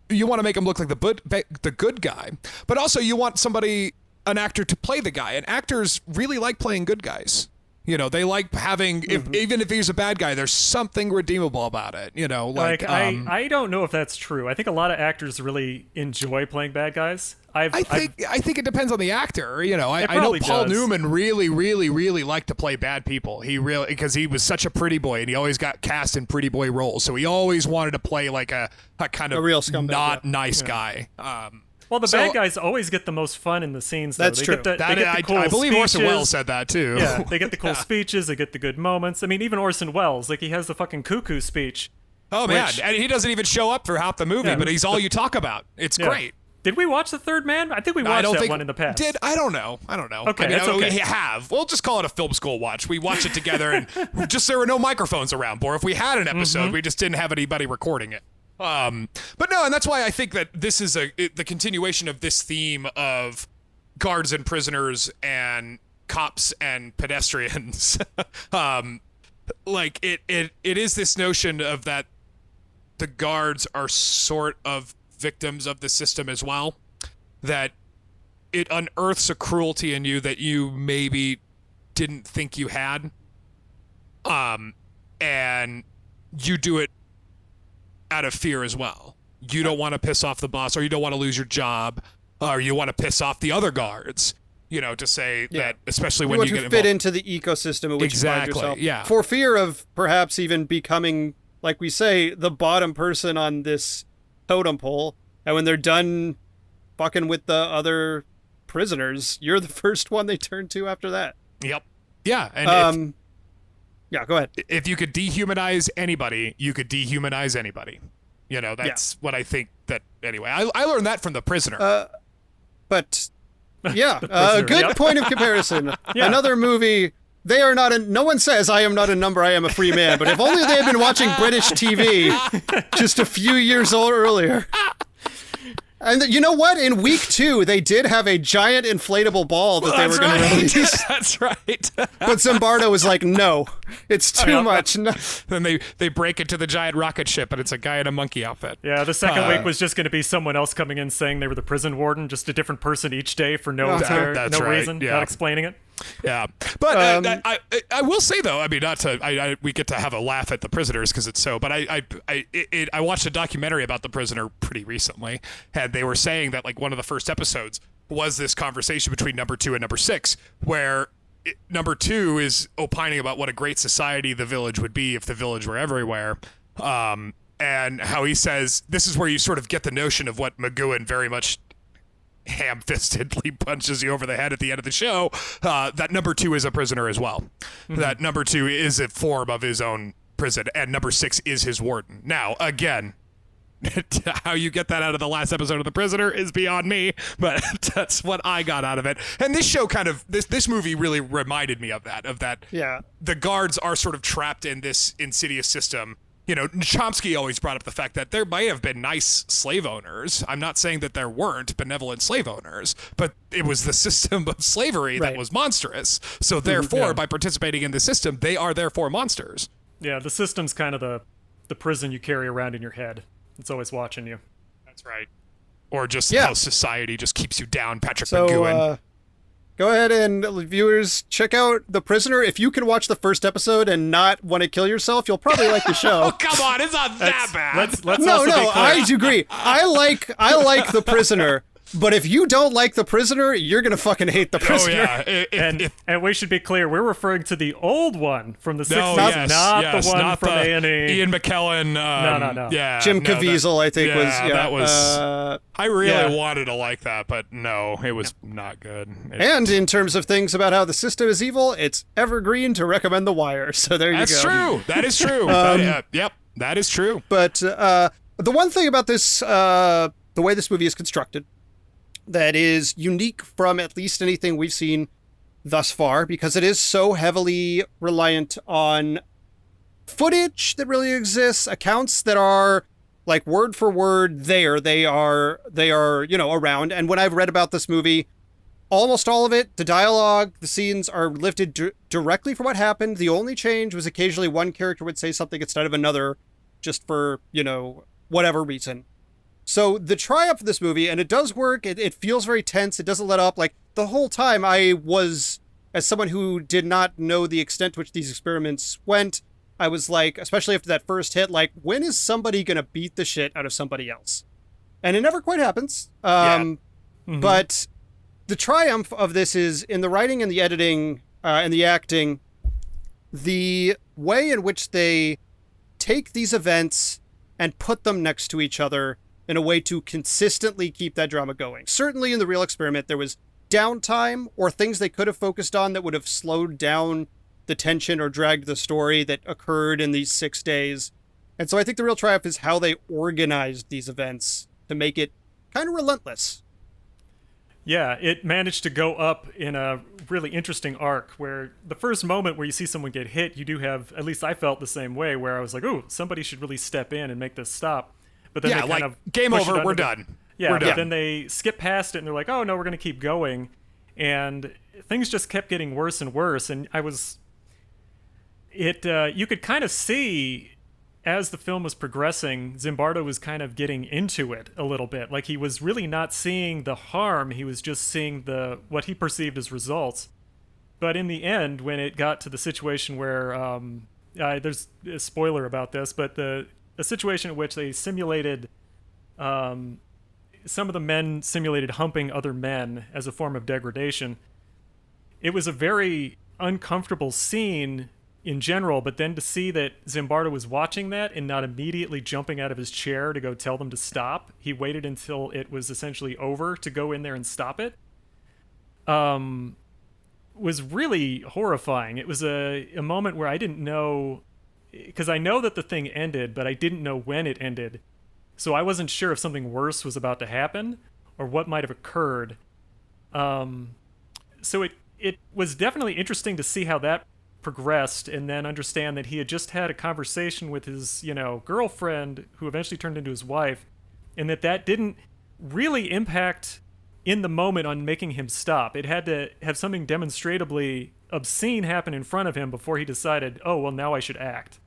Speaker 2: you want to make him look like the good guy, but also you want an actor to play the guy, and actors really like playing good guys. You know, they like having, even if he's a bad guy, there's something redeemable about it. You know, like
Speaker 1: I don't know if that's true. I think a lot of actors really enjoy playing bad guys. I
Speaker 2: think it depends on the actor. You know, I know Paul Newman really, really, really liked to play bad people. He really, because he was such a pretty boy and he always got cast in pretty boy roles. So he always wanted to play like a kind of
Speaker 3: real scumbag,
Speaker 2: not nice guy.
Speaker 1: Well, the bad guys always get the most fun in the scenes, though.
Speaker 3: That's true.
Speaker 1: They get the cool
Speaker 2: I believe
Speaker 1: speeches.
Speaker 2: Orson Welles said that, too.
Speaker 1: Yeah, they get the cool speeches. They get the good moments. I mean, even Orson Welles, like, he has the fucking cuckoo speech.
Speaker 2: Oh, man. And he doesn't even show up for half the movie, but he's all you talk about. It's great.
Speaker 1: Did we watch The Third Man? I think we watched that one in the past.
Speaker 2: I don't know.
Speaker 1: Okay,
Speaker 2: that's okay.
Speaker 1: We
Speaker 2: have. We'll just call it a film school watch. We watched it together, and just there were no microphones around. Or if we had an episode, we just didn't have anybody recording it. But no, and that's why I think that this is the continuation of this theme of guards and prisoners and cops and pedestrians. Like it is this notion of that the guards are sort of victims of the system as well, that it unearths a cruelty in you that you maybe didn't think you had, and you do it out of fear as well. You don't want to piss off the boss, or you don't want to lose your job, or you want to piss off the other guards, to say that, especially when you get
Speaker 3: want to
Speaker 2: involved.
Speaker 3: fit into the ecosystem in which you find yourself.
Speaker 2: Yeah.
Speaker 3: For fear of perhaps even becoming, like we say, the bottom person on this totem pole. And when they're done fucking with the other prisoners, you're the first one they turn to after that.
Speaker 2: Yep. Yeah. And
Speaker 3: yeah, go ahead.
Speaker 2: if you could dehumanize anybody, you could dehumanize anybody. That's what I think that, anyway. I learned that from The Prisoner.
Speaker 3: But yeah,
Speaker 1: Prisoner,
Speaker 3: good
Speaker 1: yep.
Speaker 3: point of comparison.
Speaker 1: Yeah.
Speaker 3: Another movie. They are not. No one says I am not a number. I am a free man. But if only they had been watching British TV just a few years earlier. And you know what? In week 2, they did have a giant inflatable ball that they were going to release.
Speaker 2: That's right.
Speaker 3: But Zimbardo was like, no, it's too much. No.
Speaker 2: Then they break into the giant rocket ship, and it's a guy in a monkey outfit.
Speaker 1: Yeah, the second week was just going to be someone else coming in saying they were the prison warden, just a different person each day for no
Speaker 2: That's right,
Speaker 1: reason,
Speaker 2: yeah.
Speaker 1: not explaining it.
Speaker 2: Yeah, but I will say though, I mean, not to we get to have a laugh at The Prisoners because it's so, but I watched a documentary about The Prisoner pretty recently, and they were saying that like one of the first episodes was this conversation between number 2 and number 6, where number 2 is opining about what a great society the village would be if the village were everywhere, and how he says this is where you sort of get the notion of what McGowan very much ham-fistedly punches you over the head at the end of the show, that number 2 is a prisoner as well. Mm-hmm. That number 2 is a form of his own prison, and number 6 is his warden. Now, again, how you get that out of the last episode of The Prisoner is beyond me, but that's what I got out of it. And this show this movie really reminded me of that.
Speaker 3: Yeah.
Speaker 2: The guards are sort of trapped in this insidious system. Chomsky always brought up the fact that there may have been nice slave owners. I'm not saying that there weren't benevolent slave owners, but it was the system of slavery that was monstrous. So therefore, by participating in the system, they are therefore monsters.
Speaker 1: Yeah, the system's kind of the prison you carry around in your head. It's always watching you.
Speaker 2: That's right. Or just how society just keeps you down, Patrick
Speaker 3: So,
Speaker 2: McGowan.
Speaker 3: go ahead and viewers, check out The Prisoner. If you can watch the first episode and not want to kill yourself, you'll probably like the show.
Speaker 2: Oh, come on, it's not that bad.
Speaker 1: Let's
Speaker 3: No,
Speaker 1: also be clear.
Speaker 3: I agree. I like The Prisoner. But if you don't like The Prisoner, you're going to fucking hate The Prisoner.
Speaker 2: Oh, yeah.
Speaker 1: And we should be clear, we're referring to the old one from the 60s,
Speaker 2: yes,
Speaker 1: not the one
Speaker 2: not
Speaker 1: from
Speaker 2: the
Speaker 1: A&E.
Speaker 2: Ian McKellen.
Speaker 1: No.
Speaker 2: Yeah,
Speaker 3: Jim Caviezel, I think, was. Yeah,
Speaker 2: that was. I really
Speaker 3: yeah.
Speaker 2: wanted to like that, but no, it was not good.
Speaker 3: And in terms of things about how the system is evil, it's evergreen to recommend The Wire. So there you
Speaker 2: That's
Speaker 3: go.
Speaker 2: true. That is true. Yep, that is true.
Speaker 3: But the one thing about this, the way this movie is constructed, that is unique from at least anything we've seen thus far, because it is so heavily reliant on footage that really exists, accounts that are like word for word there. They are around. And when I've read about this movie, almost all of it, the dialogue, the scenes are lifted directly from what happened. The only change was occasionally one character would say something instead of another, just for, whatever reason. So the triumph of this movie, and it does work, it feels very tense, it doesn't let up. Like, the whole time I was, as someone who did not know the extent to which these experiments went, I was like, especially after that first hit, like, when is somebody going to beat the shit out of somebody else? And it never quite happens. But the triumph of this is in the writing and the editing and the acting, the way in which they take these events and put them next to each other in a way to consistently keep that drama going. Certainly in the real experiment, there was downtime or things they could have focused on that would have slowed down the tension or dragged the story that occurred in these 6 days. And so I think the real triumph is how they organized these events to make it kind of relentless.
Speaker 1: Yeah, it managed to go up in a really interesting arc where the first moment where you see someone get hit, you do have, at least I felt the same way, where I was like, ooh, somebody should really step in and make this stop. But then they kind of
Speaker 2: game
Speaker 1: push it
Speaker 2: over,
Speaker 1: under
Speaker 2: we're
Speaker 1: the-
Speaker 2: done.
Speaker 1: Yeah,
Speaker 2: we're
Speaker 1: but
Speaker 2: done.
Speaker 1: then they skip past it and they're like, oh, no, we're going to keep going. and things just kept getting worse and worse. And you could kind of see as the film was progressing, Zimbardo was kind of getting into it a little bit. Like, he was really not seeing the harm, he was just seeing what he perceived as results. But in the end, when it got to the situation where there's a spoiler about this, but the situation in which they simulated, some of the men simulated humping other men as a form of degradation. It was a very uncomfortable scene in general, but then to see that Zimbardo was watching that and not immediately jumping out of his chair to go tell them to stop, he waited until it was essentially over to go in there and stop it, was really horrifying. It was a moment where I didn't know, because I know that the thing ended, but I didn't know when it ended. So I wasn't sure if something worse was about to happen or what might have occurred. So it was definitely interesting to see how that progressed, and then understand that he had just had a conversation with his, girlfriend, who eventually turned into his wife, and that didn't really impact in the moment on making him stop. It had to have something demonstrably obscene happen in front of him before he decided, oh, well, now I should act.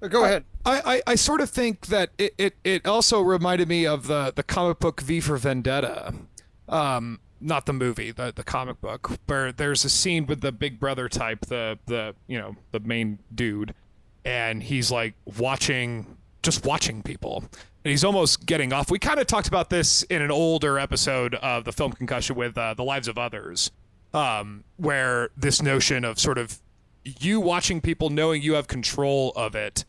Speaker 3: Go ahead.
Speaker 2: I sort of think that it also reminded me of the comic book V for Vendetta. Not the movie, the comic book, where there's a scene with the Big Brother type, the main dude, and he's like watching people, and he's almost getting off. We kind of talked about this in an older episode of the Film Concussion with The Lives of Others, where this notion of sort of you watching people knowing you have control of it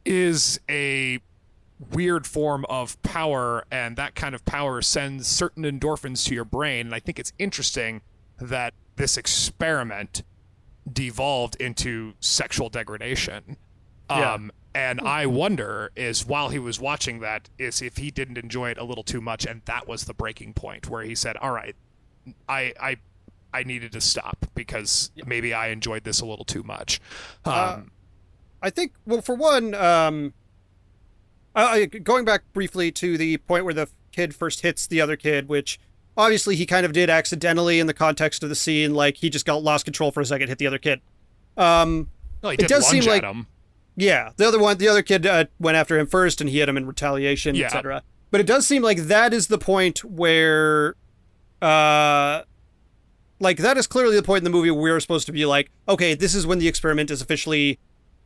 Speaker 2: is a weird form of power, and that kind of power sends certain endorphins to your brain. And I think it's interesting that this experiment devolved into sexual degradation. And I wonder is, while he was watching that, is if he didn't enjoy it a little too much, and that was the breaking point where he said, all right, I needed to stop because maybe I enjoyed this a little too much.
Speaker 3: I think, well, for one, going back briefly to the point where the kid first hits the other kid, which obviously he kind of did accidentally in the context of the scene, like he just lost control for a second, hit the other kid.
Speaker 2: Well, he did lunge at him.
Speaker 3: Yeah, the other kid went after him first, and he hit him in retaliation, etc. But it does seem like that is the point where, that is clearly the point in the movie where we're supposed to be like, okay, this is when the experiment is officially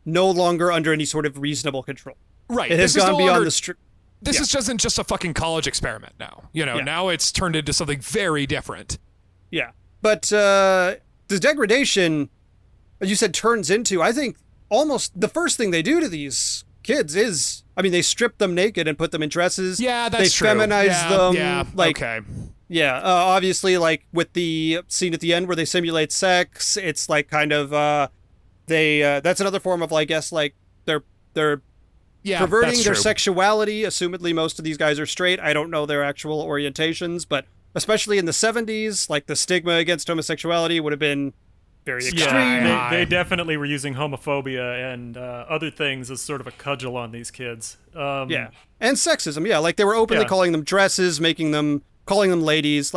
Speaker 3: no longer under any sort of reasonable control.
Speaker 2: Right.
Speaker 3: It has gone beyond the strict.
Speaker 2: This is just a fucking college experiment now. Now it's turned into something very different.
Speaker 3: Yeah. But the degradation, as you said, turns into, I think, almost the first thing they do to these kids is, they strip them naked and put them in dresses.
Speaker 2: Yeah, that's true.
Speaker 3: They feminize them.
Speaker 2: Yeah, okay.
Speaker 3: Yeah, obviously, like, with the scene at the end where they simulate sex, it's like kind of, that's another form of, I guess, like, they're perverting their sexuality. Assumedly, most of these guys are straight. I don't know their actual orientations, but especially in the 70s, like, the stigma against homosexuality would have been very extreme.
Speaker 1: Yeah, they definitely were using homophobia and other things as sort of a cudgel on these kids.
Speaker 3: And sexism, like, they were openly calling them dresses, calling them ladies,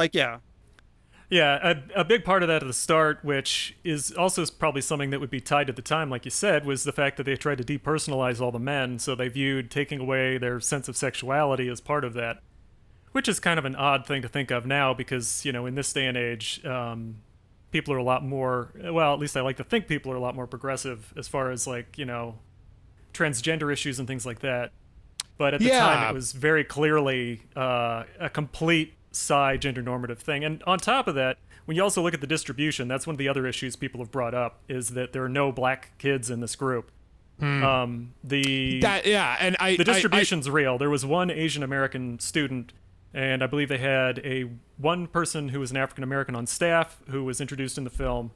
Speaker 1: Yeah, a big part of that at the start, which is also probably something that would be tied to the time, like you said, was the fact that they tried to depersonalize all the men, so they viewed taking away their sense of sexuality as part of that, which is kind of an odd thing to think of now because, in this day and age, people are a lot more, well, at least I like to think people are a lot more progressive as far as, like, transgender issues and things like that. But at the time, it was very clearly a complete gender normative thing. And on top of that, when you also look at the distribution, that's one of the other issues people have brought up, is that there are no black kids in this group. The distribution's real. There was one Asian American student, and I believe they had one person who was an African American on staff who was introduced in the film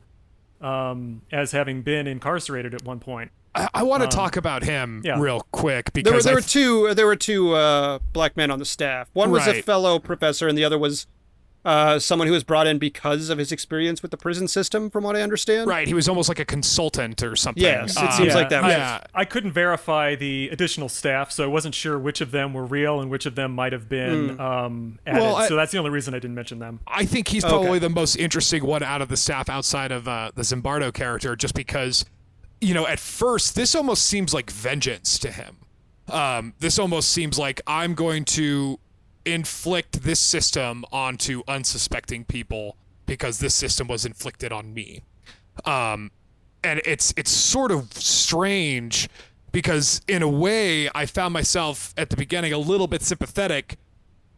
Speaker 1: as having been incarcerated at one point.
Speaker 2: I want to talk about him real quick because
Speaker 3: there were two black men on the staff. One was a fellow professor, and the other was someone who was brought in because of his experience with the prison system, from what I understand.
Speaker 2: Right, he was almost like a consultant or something.
Speaker 3: Yes, it seems like that.
Speaker 2: Yeah.
Speaker 1: I couldn't verify the additional staff, so I wasn't sure which of them were real and which of them might have been added. So that's the only reason I didn't mention them.
Speaker 2: I think he's probably the most interesting one out of the staff outside of the Zimbardo character, just because, at first, this almost seems like vengeance to him. This almost seems like I'm going to inflict this system onto unsuspecting people because this system was inflicted on me. And it's sort of strange because in a way I found myself at the beginning a little bit sympathetic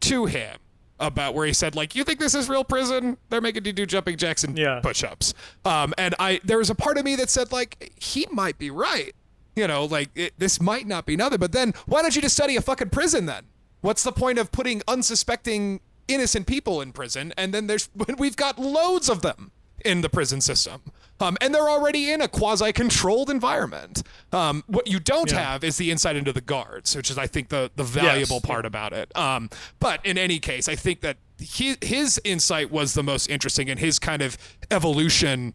Speaker 2: to him about where he said, like, you think this is real prison? They're making you do jumping jacks and push-ups. And there was a part of me that said, like, he might be right. This might not be nothing, but then why don't you just study a fucking prison then? What's the point of putting unsuspecting innocent people in prison? And then we've got loads of them in the prison system. And they're already in a quasi-controlled environment. What you don't have is the insight into the guards, which is, I think, the valuable part about it. But in any case, I think that his insight was the most interesting, and his kind of evolution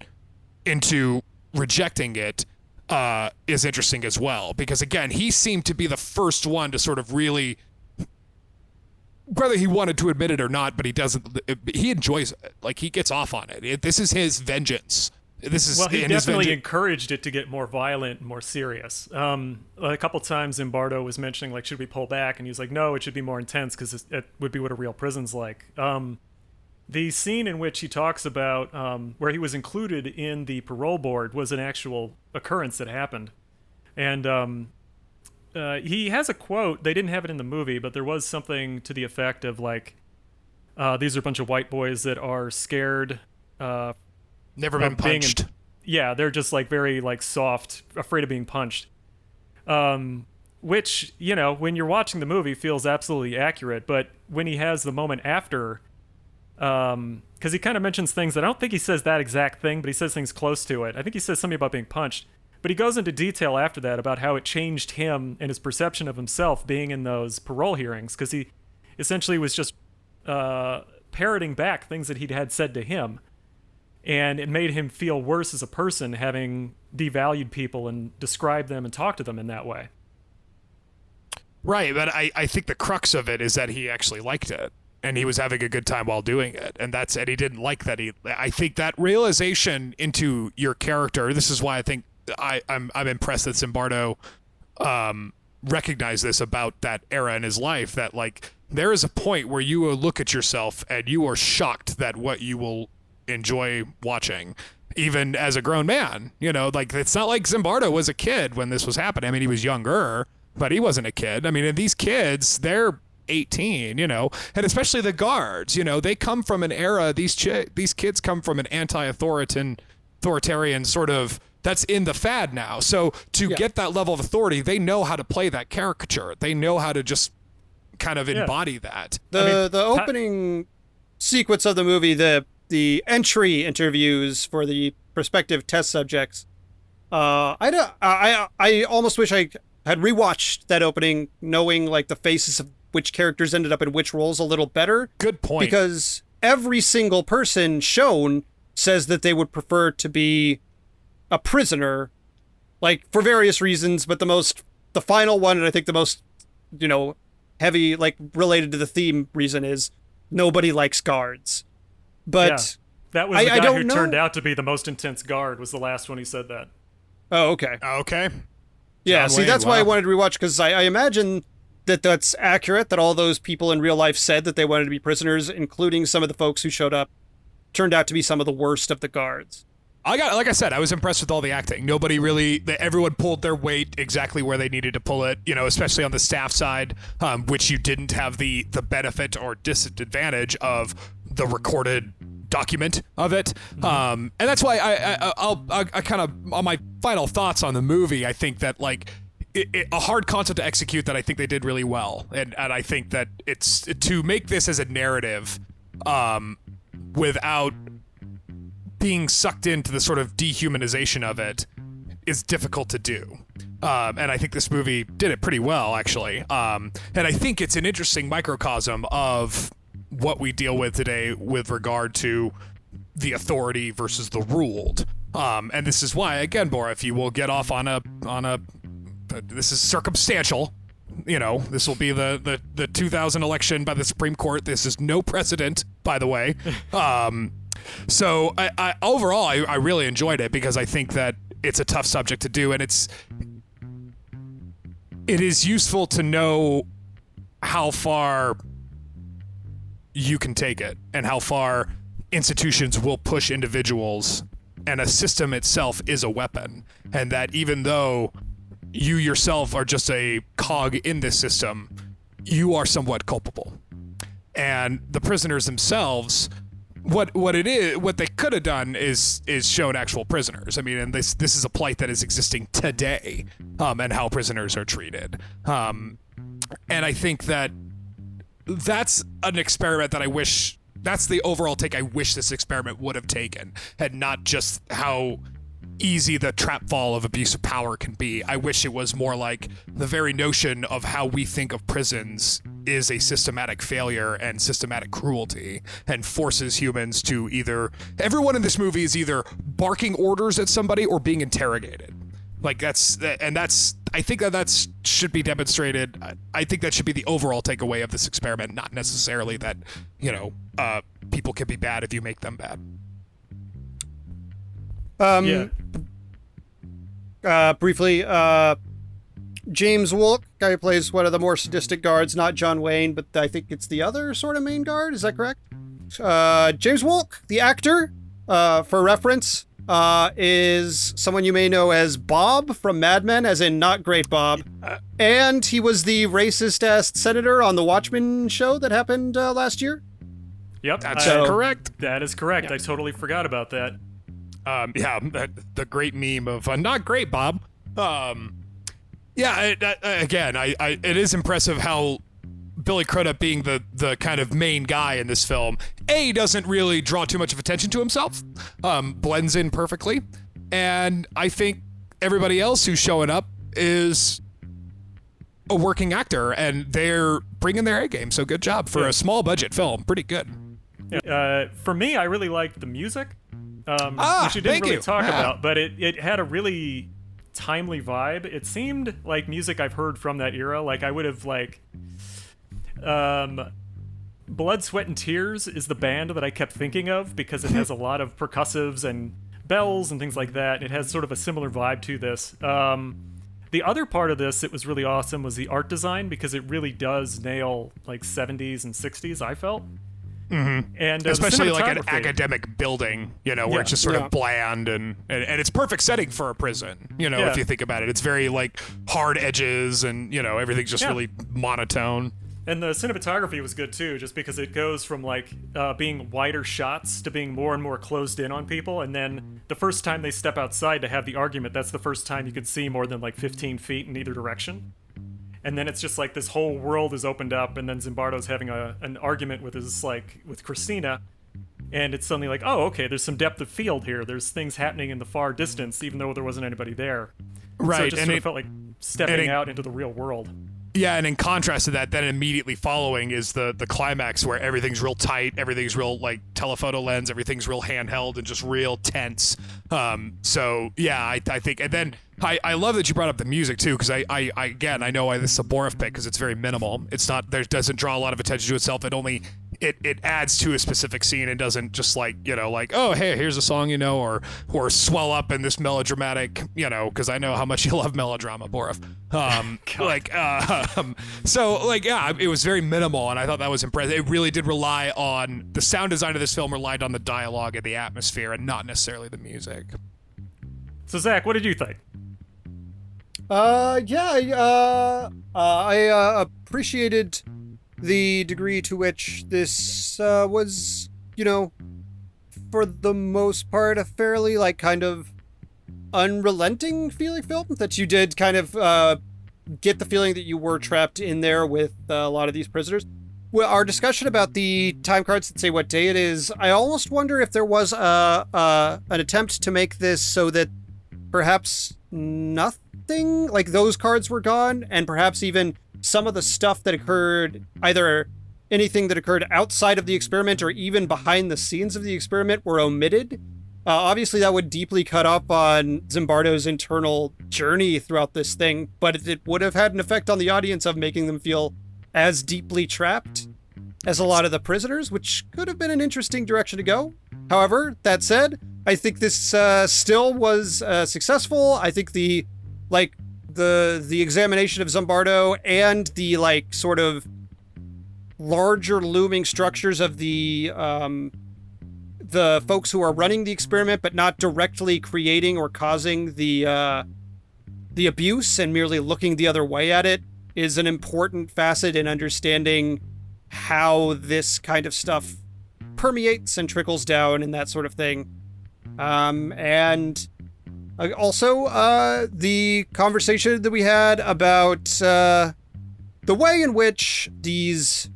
Speaker 2: into rejecting it is interesting as well. Because, again, he seemed to be the first one to sort of really, whether he wanted to admit it or not, but he enjoys it. Like, he gets off on it. This is his vengeance.
Speaker 1: He definitely encouraged it to get more violent and more serious. A couple times Zimbardo was mentioning, like, should we pull back? And he was like, no, it should be more intense because it would be what a real prison's like. The scene in which he talks about where he was included in the parole board was an actual occurrence that happened. And he has a quote. They didn't have it in the movie, but there was something to the effect of, like, these are a bunch of white boys that are scared.
Speaker 2: Never been punched.
Speaker 1: They're just, like, very, like, soft, afraid of being punched. Which, when you're watching the movie, feels absolutely accurate. But when he has the moment after, because he kind of mentions things that I don't think he says that exact thing, but he says things close to it. I think he says something about being punched. But he goes into detail after that about how it changed him and his perception of himself being in those parole hearings, because he essentially was just parroting back things that he'd had said to him. And it made him feel worse as a person, having devalued people and described them and talked to them in that way.
Speaker 2: Right, but I think the crux of it is that he actually liked it, and he was having a good time while doing it, and he didn't like that. I think that realization into your character. This is why I think I'm impressed that Zimbardo recognized this about that era in his life. That, like, there is a point where you will look at yourself and you are shocked that what you will enjoy watching, even as a grown man. Like, it's not like Zimbardo was a kid when this was happening. I mean, he was younger, but he wasn't a kid. I mean, and these kids, they're 18, and especially the guards, they come from an era, these kids come from an anti-authoritarian sort of, that's in the fad now. So to get that level of authority, they know how to play that caricature. They know how to just kind of embody that.
Speaker 3: The opening sequence of the movie, the entry interviews for the prospective test subjects, I almost wish I had rewatched that opening, knowing, like, the faces of which characters ended up in which roles a little better.
Speaker 2: Good point.
Speaker 3: Because every single person shown says that they would prefer to be a prisoner, like, for various reasons, but the final one, and I think the most, heavy, like, related to the theme reason is nobody likes guards. But
Speaker 1: that was the guy who turned out to be the most intense guard, was the last one he said that.
Speaker 3: Oh, okay.
Speaker 2: Okay.
Speaker 3: Yeah,
Speaker 2: John
Speaker 3: see,
Speaker 2: Wayne,
Speaker 3: that's why I wanted to rewatch, because I imagine that that's accurate, that all those people in real life said that they wanted to be prisoners, including some of the folks who showed up, turned out to be some of the worst of the guards.
Speaker 2: Like I said, I was impressed with all the acting. Everyone pulled their weight exactly where they needed to pull it, especially on the staff side, which you didn't have the benefit or disadvantage of the recorded document of it. And that's why I'll kind of, on my final thoughts on the movie, I think that, like, a hard concept to execute that I think they did really well. And I think that it's to make this as a narrative without being sucked into the sort of dehumanization of it is difficult to do. And I think this movie did it pretty well, actually. And I think it's an interesting microcosm of what we deal with today with regard to the authority versus the ruled. And this is why, again, Bora, if you will get off on a this is circumstantial. This will be the 2000 election by the Supreme Court. This is no precedent, by the way. So I overall, I really enjoyed it because I think that it's a tough subject to do, and it is useful to know how far you can take it and how far institutions will push individuals, and a system itself is a weapon, and that even though you yourself are just a cog in this system, you are somewhat culpable. And the prisoners themselves, what they could have done is shown actual prisoners. I mean, and this is a plight that is existing today, and how prisoners are treated. And I think that that's an experiment that that's the overall take I wish this experiment would have taken, and not just how easy the trap fall of abuse of power can be. I wish it was more like the very notion of how we think of prisons is a systematic failure and systematic cruelty, and forces humans to everyone in this movie is either barking orders at somebody or being interrogated. I think that should be demonstrated. I think that should be the overall takeaway of this experiment, not necessarily that, people can be bad if you make them bad.
Speaker 3: Briefly, James Wolk, guy who plays one of the more sadistic guards, not John Wayne, but I think it's the other sort of main guard. Is that correct? James Wolk, the actor, for reference, is someone you may know as Bob from Mad Men, as in not great Bob. And he was the racist-ass senator on the Watchmen show that happened last year.
Speaker 1: Yep.
Speaker 2: That's correct.
Speaker 1: That is correct. Yeah. I totally forgot about that.
Speaker 2: The great meme of not great Bob. It is impressive how Billy Crudup, being the kind of main guy in this film, doesn't really draw too much of attention to himself, blends in perfectly, and I think everybody else who's showing up is a working actor, and they're bringing their A game. So good job for a small budget film. Pretty good.
Speaker 1: Yeah. For me, I really liked the music. Which you didn't really talk about, but it had a really timely vibe. It seemed like music I've heard from that era. Like I would have Blood, Sweat, and Tears is the band that I kept thinking of because it has a lot of percussives and bells and things like that. It has sort of a similar vibe to this. The other part of this that was really awesome was the art design, because it really does nail like 70s and 60s, I felt.
Speaker 2: Mm-hmm. And especially like an academic building, where it's just sort of bland and it's perfect setting for a prison, if you think about it. It's very like hard edges and, everything's just really monotone.
Speaker 1: And the cinematography was good too, just because it goes from like being wider shots to being more and more closed in on people. And then the first time they step outside to have the argument, that's the first time you could see more than like 15 feet in either direction. And then it's just like this whole world is opened up, and then Zimbardo's having an argument with with Christina, and it's suddenly like, oh, okay, there's some depth of field here. There's things happening in the far distance, even though there wasn't anybody there.
Speaker 2: Right.
Speaker 1: So it just sort of felt like stepping out into the real world.
Speaker 2: Yeah, and in contrast to that, then immediately following is the climax where everything's real tight, everything's real like telephoto lens, everything's real handheld and just real tense. So yeah, I think, and then I love that you brought up the music too, because I know why this is a Borif pick, because it's very minimal. It's not, there doesn't draw a lot of attention to itself. It adds to a specific scene and doesn't just like, oh, hey, here's a song, or swell up in this melodramatic, because I know how much you love melodrama, Borif. It was very minimal, and I thought that was impressive. It really did rely on, the sound design of this film relied on the dialogue and the atmosphere and not necessarily the music.
Speaker 1: So Zach, what did you think?
Speaker 3: I appreciated the degree to which this was, for the most part, a fairly like kind of unrelenting feeling film, that you did kind of get the feeling that you were trapped in there with a lot of these prisoners. Well, our discussion about the time cards that say what day it is, I almost wonder if there was an attempt to make this so that perhaps nothing, like those cards were gone, and perhaps even some of the stuff that occurred either anything that occurred outside of the experiment or even behind the scenes of the experiment were omitted. Obviously, that would deeply cut up on Zimbardo's internal journey throughout this thing, but it would have had an effect on the audience of making them feel as deeply trapped as a lot of the prisoners, which could have been an interesting direction to go. However, that said, I think this still was successful. I think the examination of Zimbardo and the sort of larger looming structures of the folks who are running the experiment, but not directly creating or causing the abuse and merely looking the other way at it, is an important facet in understanding how this kind of stuff permeates and trickles down and that sort of thing. And also the conversation that we had about the way in which these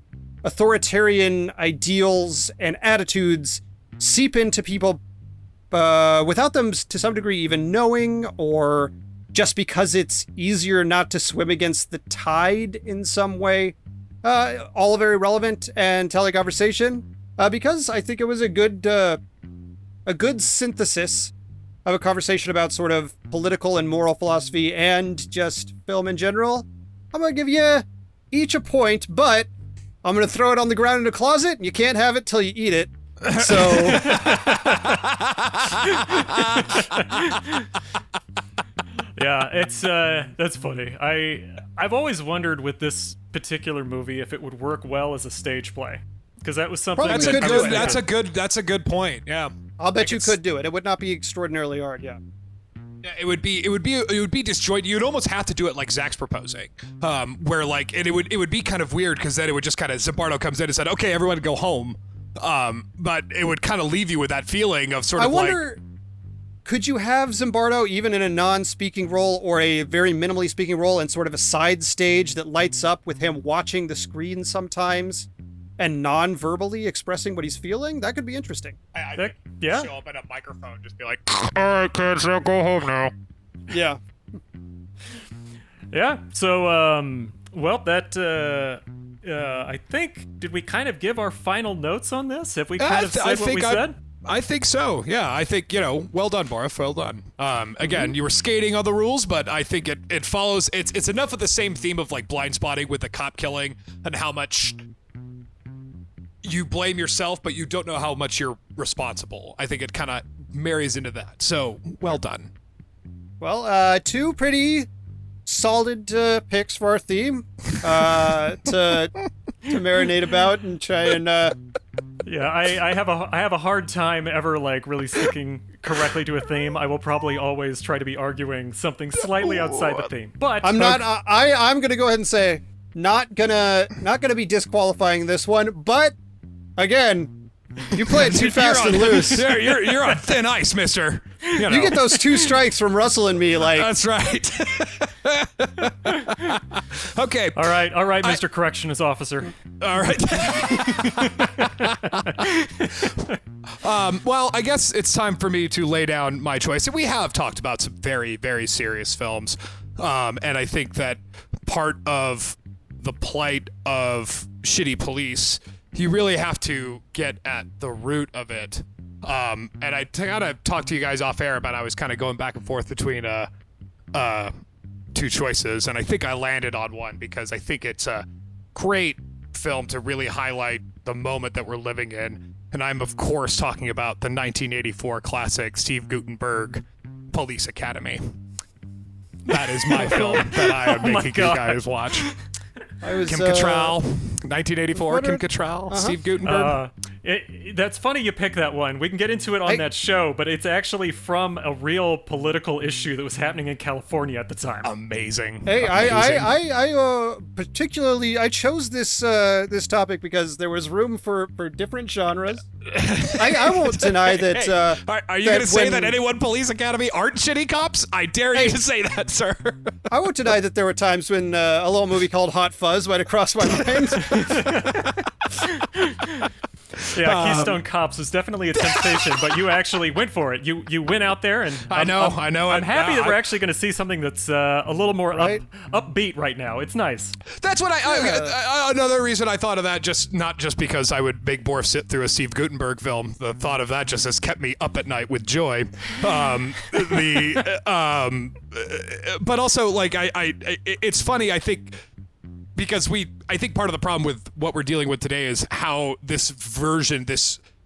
Speaker 3: authoritarian ideals and attitudes seep into people without them to some degree even knowing, or just because it's easier not to swim against the tide in some way. All very relevant and telling conversation, because I think it was a good synthesis of a conversation about sort of political and moral philosophy and just film in general. I'm going to give you each a point, but I'm going to throw it on the ground in a closet, and you can't have it till you eat it. So...
Speaker 1: Yeah, it's that's funny. I've always wondered with this particular movie if it would work well as a stage play, because that was something.
Speaker 3: Probably
Speaker 2: That's a good point. Yeah,
Speaker 3: I'll bet you could do it. It would not be extraordinarily hard. Yeah.
Speaker 2: Yeah, it would be disjointed. You'd almost have to do it like Zach's proposing, where and it would be kind of weird, because then it would just kind of, Zimbardo comes in and said, okay, everyone go home, but it would kind of leave you with that feeling of sort of
Speaker 3: I wonder, could you have Zimbardo even in a non-speaking role or a very minimally speaking role in sort of a side stage that lights up with him watching the screen sometimes and non-verbally expressing what he's feeling? That could be interesting.
Speaker 1: Yeah.
Speaker 2: Show up at a microphone, just be like, all right, kids, I'll go home now.
Speaker 3: Yeah.
Speaker 1: Yeah. So, well, that, I think, did we kind of give our final notes on this? Have we kind of said what we said?
Speaker 2: I think so. Yeah, I think, well done, Barf. Well done. Again, you were skating on the rules, but I think it follows. It's enough of the same theme of blind spotting with the cop killing and how much you blame yourself, but you don't know how much you're responsible. I think it kind of marries into that. So, well done.
Speaker 3: Well, two pretty solid picks for our theme to marinate about and try and.
Speaker 1: Yeah, I have a hard time ever really sticking correctly to a theme. I will probably always try to be arguing something slightly outside the theme. But
Speaker 3: I'm not. I'm gonna go ahead and say not gonna be disqualifying this one. But again, you play it too fast and loose.
Speaker 2: You're on thin ice, mister. You
Speaker 3: get those 2 strikes from Russell and me.
Speaker 2: That's right. Okay.
Speaker 1: All right, Mr. Corrections Officer.
Speaker 2: All right. Well, I guess it's time for me to lay down my choice. And we have talked about some very, very serious films. And I think that part of the plight of shitty police, you really have to get at the root of it. And I gotta talk to you guys off air about, I was kind of going back and forth between 2 choices, and I think I landed on one because I think it's a great film to really highlight the moment that we're living in. And I'm, of course, talking about the 1984 classic Steve Guttenberg, Police Academy. That is my film that I am making you guys watch. Kim Cattrall, 1984, Kim Cattrall, Steve Guttenberg.
Speaker 1: That's funny you pick that one. We can get into it on that show, but it's actually from a real political issue that was happening in California at the time.
Speaker 2: Amazing.
Speaker 3: Hey, I particularly I chose this this topic because there was room for different genres. I won't deny that.
Speaker 2: Hey, are you going to say that anyone Police Academy aren't shitty cops? I dare you to say that, sir.
Speaker 3: I won't deny that there were times when a little movie called Hot Fuzz went across my mind.
Speaker 1: Yeah, Keystone Cops was definitely a temptation, but you actually went for it. You went out there, and
Speaker 2: I know.
Speaker 1: I'm happy that we're actually going to see something that's a little more upbeat right now. It's nice.
Speaker 2: That's what another reason I thought of that, not just because I would make Borf sit through a Steve Guttenberg film. The thought of that just has kept me up at night with joy. But also, like, it's funny, I think, because I think part of the problem with what we're dealing with today is how this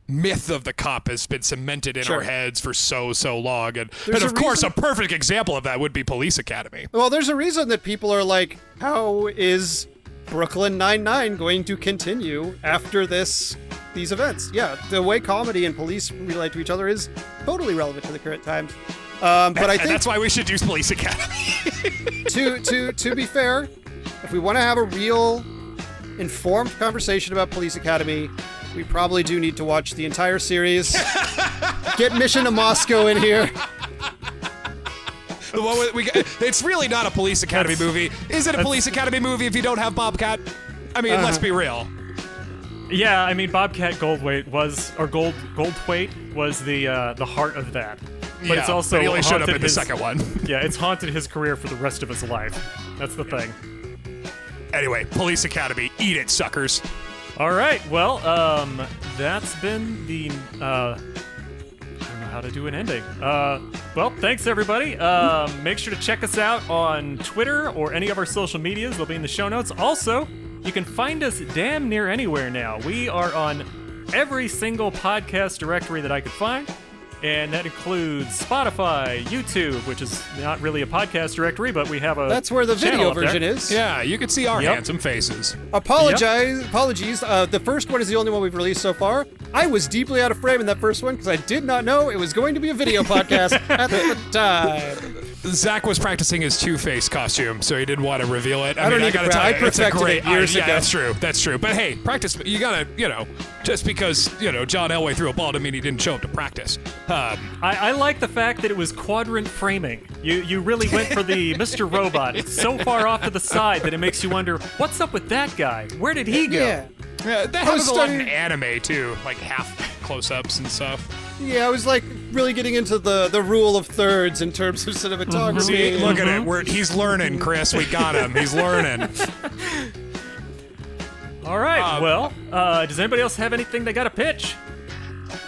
Speaker 2: myth of the cop has been cemented in our heads for so long. And of course, a perfect example of that would be Police Academy.
Speaker 3: Well, there's a reason that people are like, how is Brooklyn Nine-Nine going to continue after these events? Yeah, the way comedy and police relate to each other is totally relevant to the current times. But I think
Speaker 2: that's why we should use Police Academy.
Speaker 3: to be fair, if we want to have a real informed conversation about Police Academy, we probably do need to watch the entire series. Get Mission to Moscow in here.
Speaker 2: It's really not a Police Academy movie. Is it a Police Academy movie if you don't have Bobcat? I mean, let's be real.
Speaker 1: Yeah, I mean, Bobcat Goldthwait was the heart of that. But it's also
Speaker 2: he only showed up in the second one.
Speaker 1: Yeah, it's haunted his career for the rest of his life. That's the thing.
Speaker 2: Anyway, Police Academy, eat it, suckers.
Speaker 1: All right, well, that's been the. I don't know how to do an ending. Well, thanks everybody. Make sure to check us out on Twitter or any of our social medias. They'll be in the show notes. Also, you can find us damn near anywhere now. We are on every single podcast directory that I could find. And that includes Spotify, YouTube, which is not really a podcast directory, but we have a
Speaker 3: That's where the video version
Speaker 1: there.
Speaker 3: is.
Speaker 2: Yeah, you can see our handsome faces.
Speaker 3: Apologies. The first one is the only one we've released so far. I was deeply out of frame in that first one because I did not know it was going to be a video podcast at the time.
Speaker 2: Zach was practicing his Two-Face costume, so he didn't want to reveal it.
Speaker 3: I
Speaker 2: gotta tell you,
Speaker 3: I perfected it years ago.
Speaker 2: Yeah, that's true. But hey, practice. You gotta, just because John Elway threw a ball didn't mean he didn't show up to practice.
Speaker 1: I like the fact that it was quadrant framing. You really went for the Mr. Robot. It's so far off to the side that it makes you wonder, what's up with that guy? Where did he go?
Speaker 2: Yeah, that happens a lot in anime too, like half close-ups and stuff.
Speaker 3: Yeah, I was like really getting into the rule of thirds in terms of cinematography.
Speaker 2: See, look at it. He's learning, Chris. We got him. He's learning.
Speaker 1: All right. Well, does anybody else have anything they got to pitch?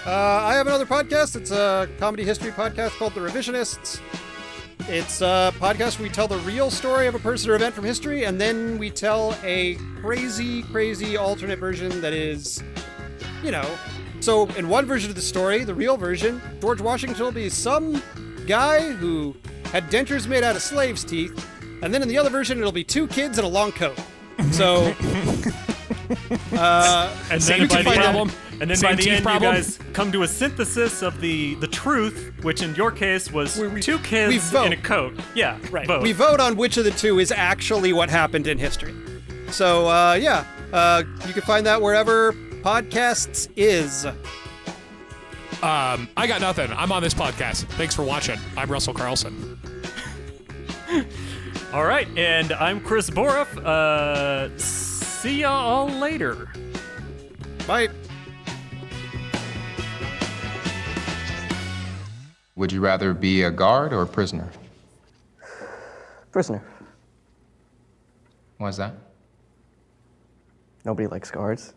Speaker 3: I have another podcast. It's a comedy history podcast called The Revisionists. It's a podcast where we tell the real story of a person or event from history, and then we tell a crazy alternate version that is, So in one version of the story, the real version, George Washington will be some guy who had dentures made out of slaves' teeth, and then in the other version, it'll be two kids in a long coat. So,
Speaker 1: and then by the end, you
Speaker 2: problem.
Speaker 1: guys come to a synthesis of the truth, which in your case was two kids in a coat. Yeah, right. Vote.
Speaker 3: We vote on which of the two is actually what happened in history. So, you can find that wherever podcasts is.
Speaker 2: I got nothing. I'm on this podcast. Thanks for watching. I'm Russell Carlson.
Speaker 1: All right, and I'm Chris Boroff. See y'all later.
Speaker 3: Bye.
Speaker 4: Would you rather be a guard or a prisoner?
Speaker 5: Prisoner.
Speaker 4: Why's that?
Speaker 5: Nobody likes guards.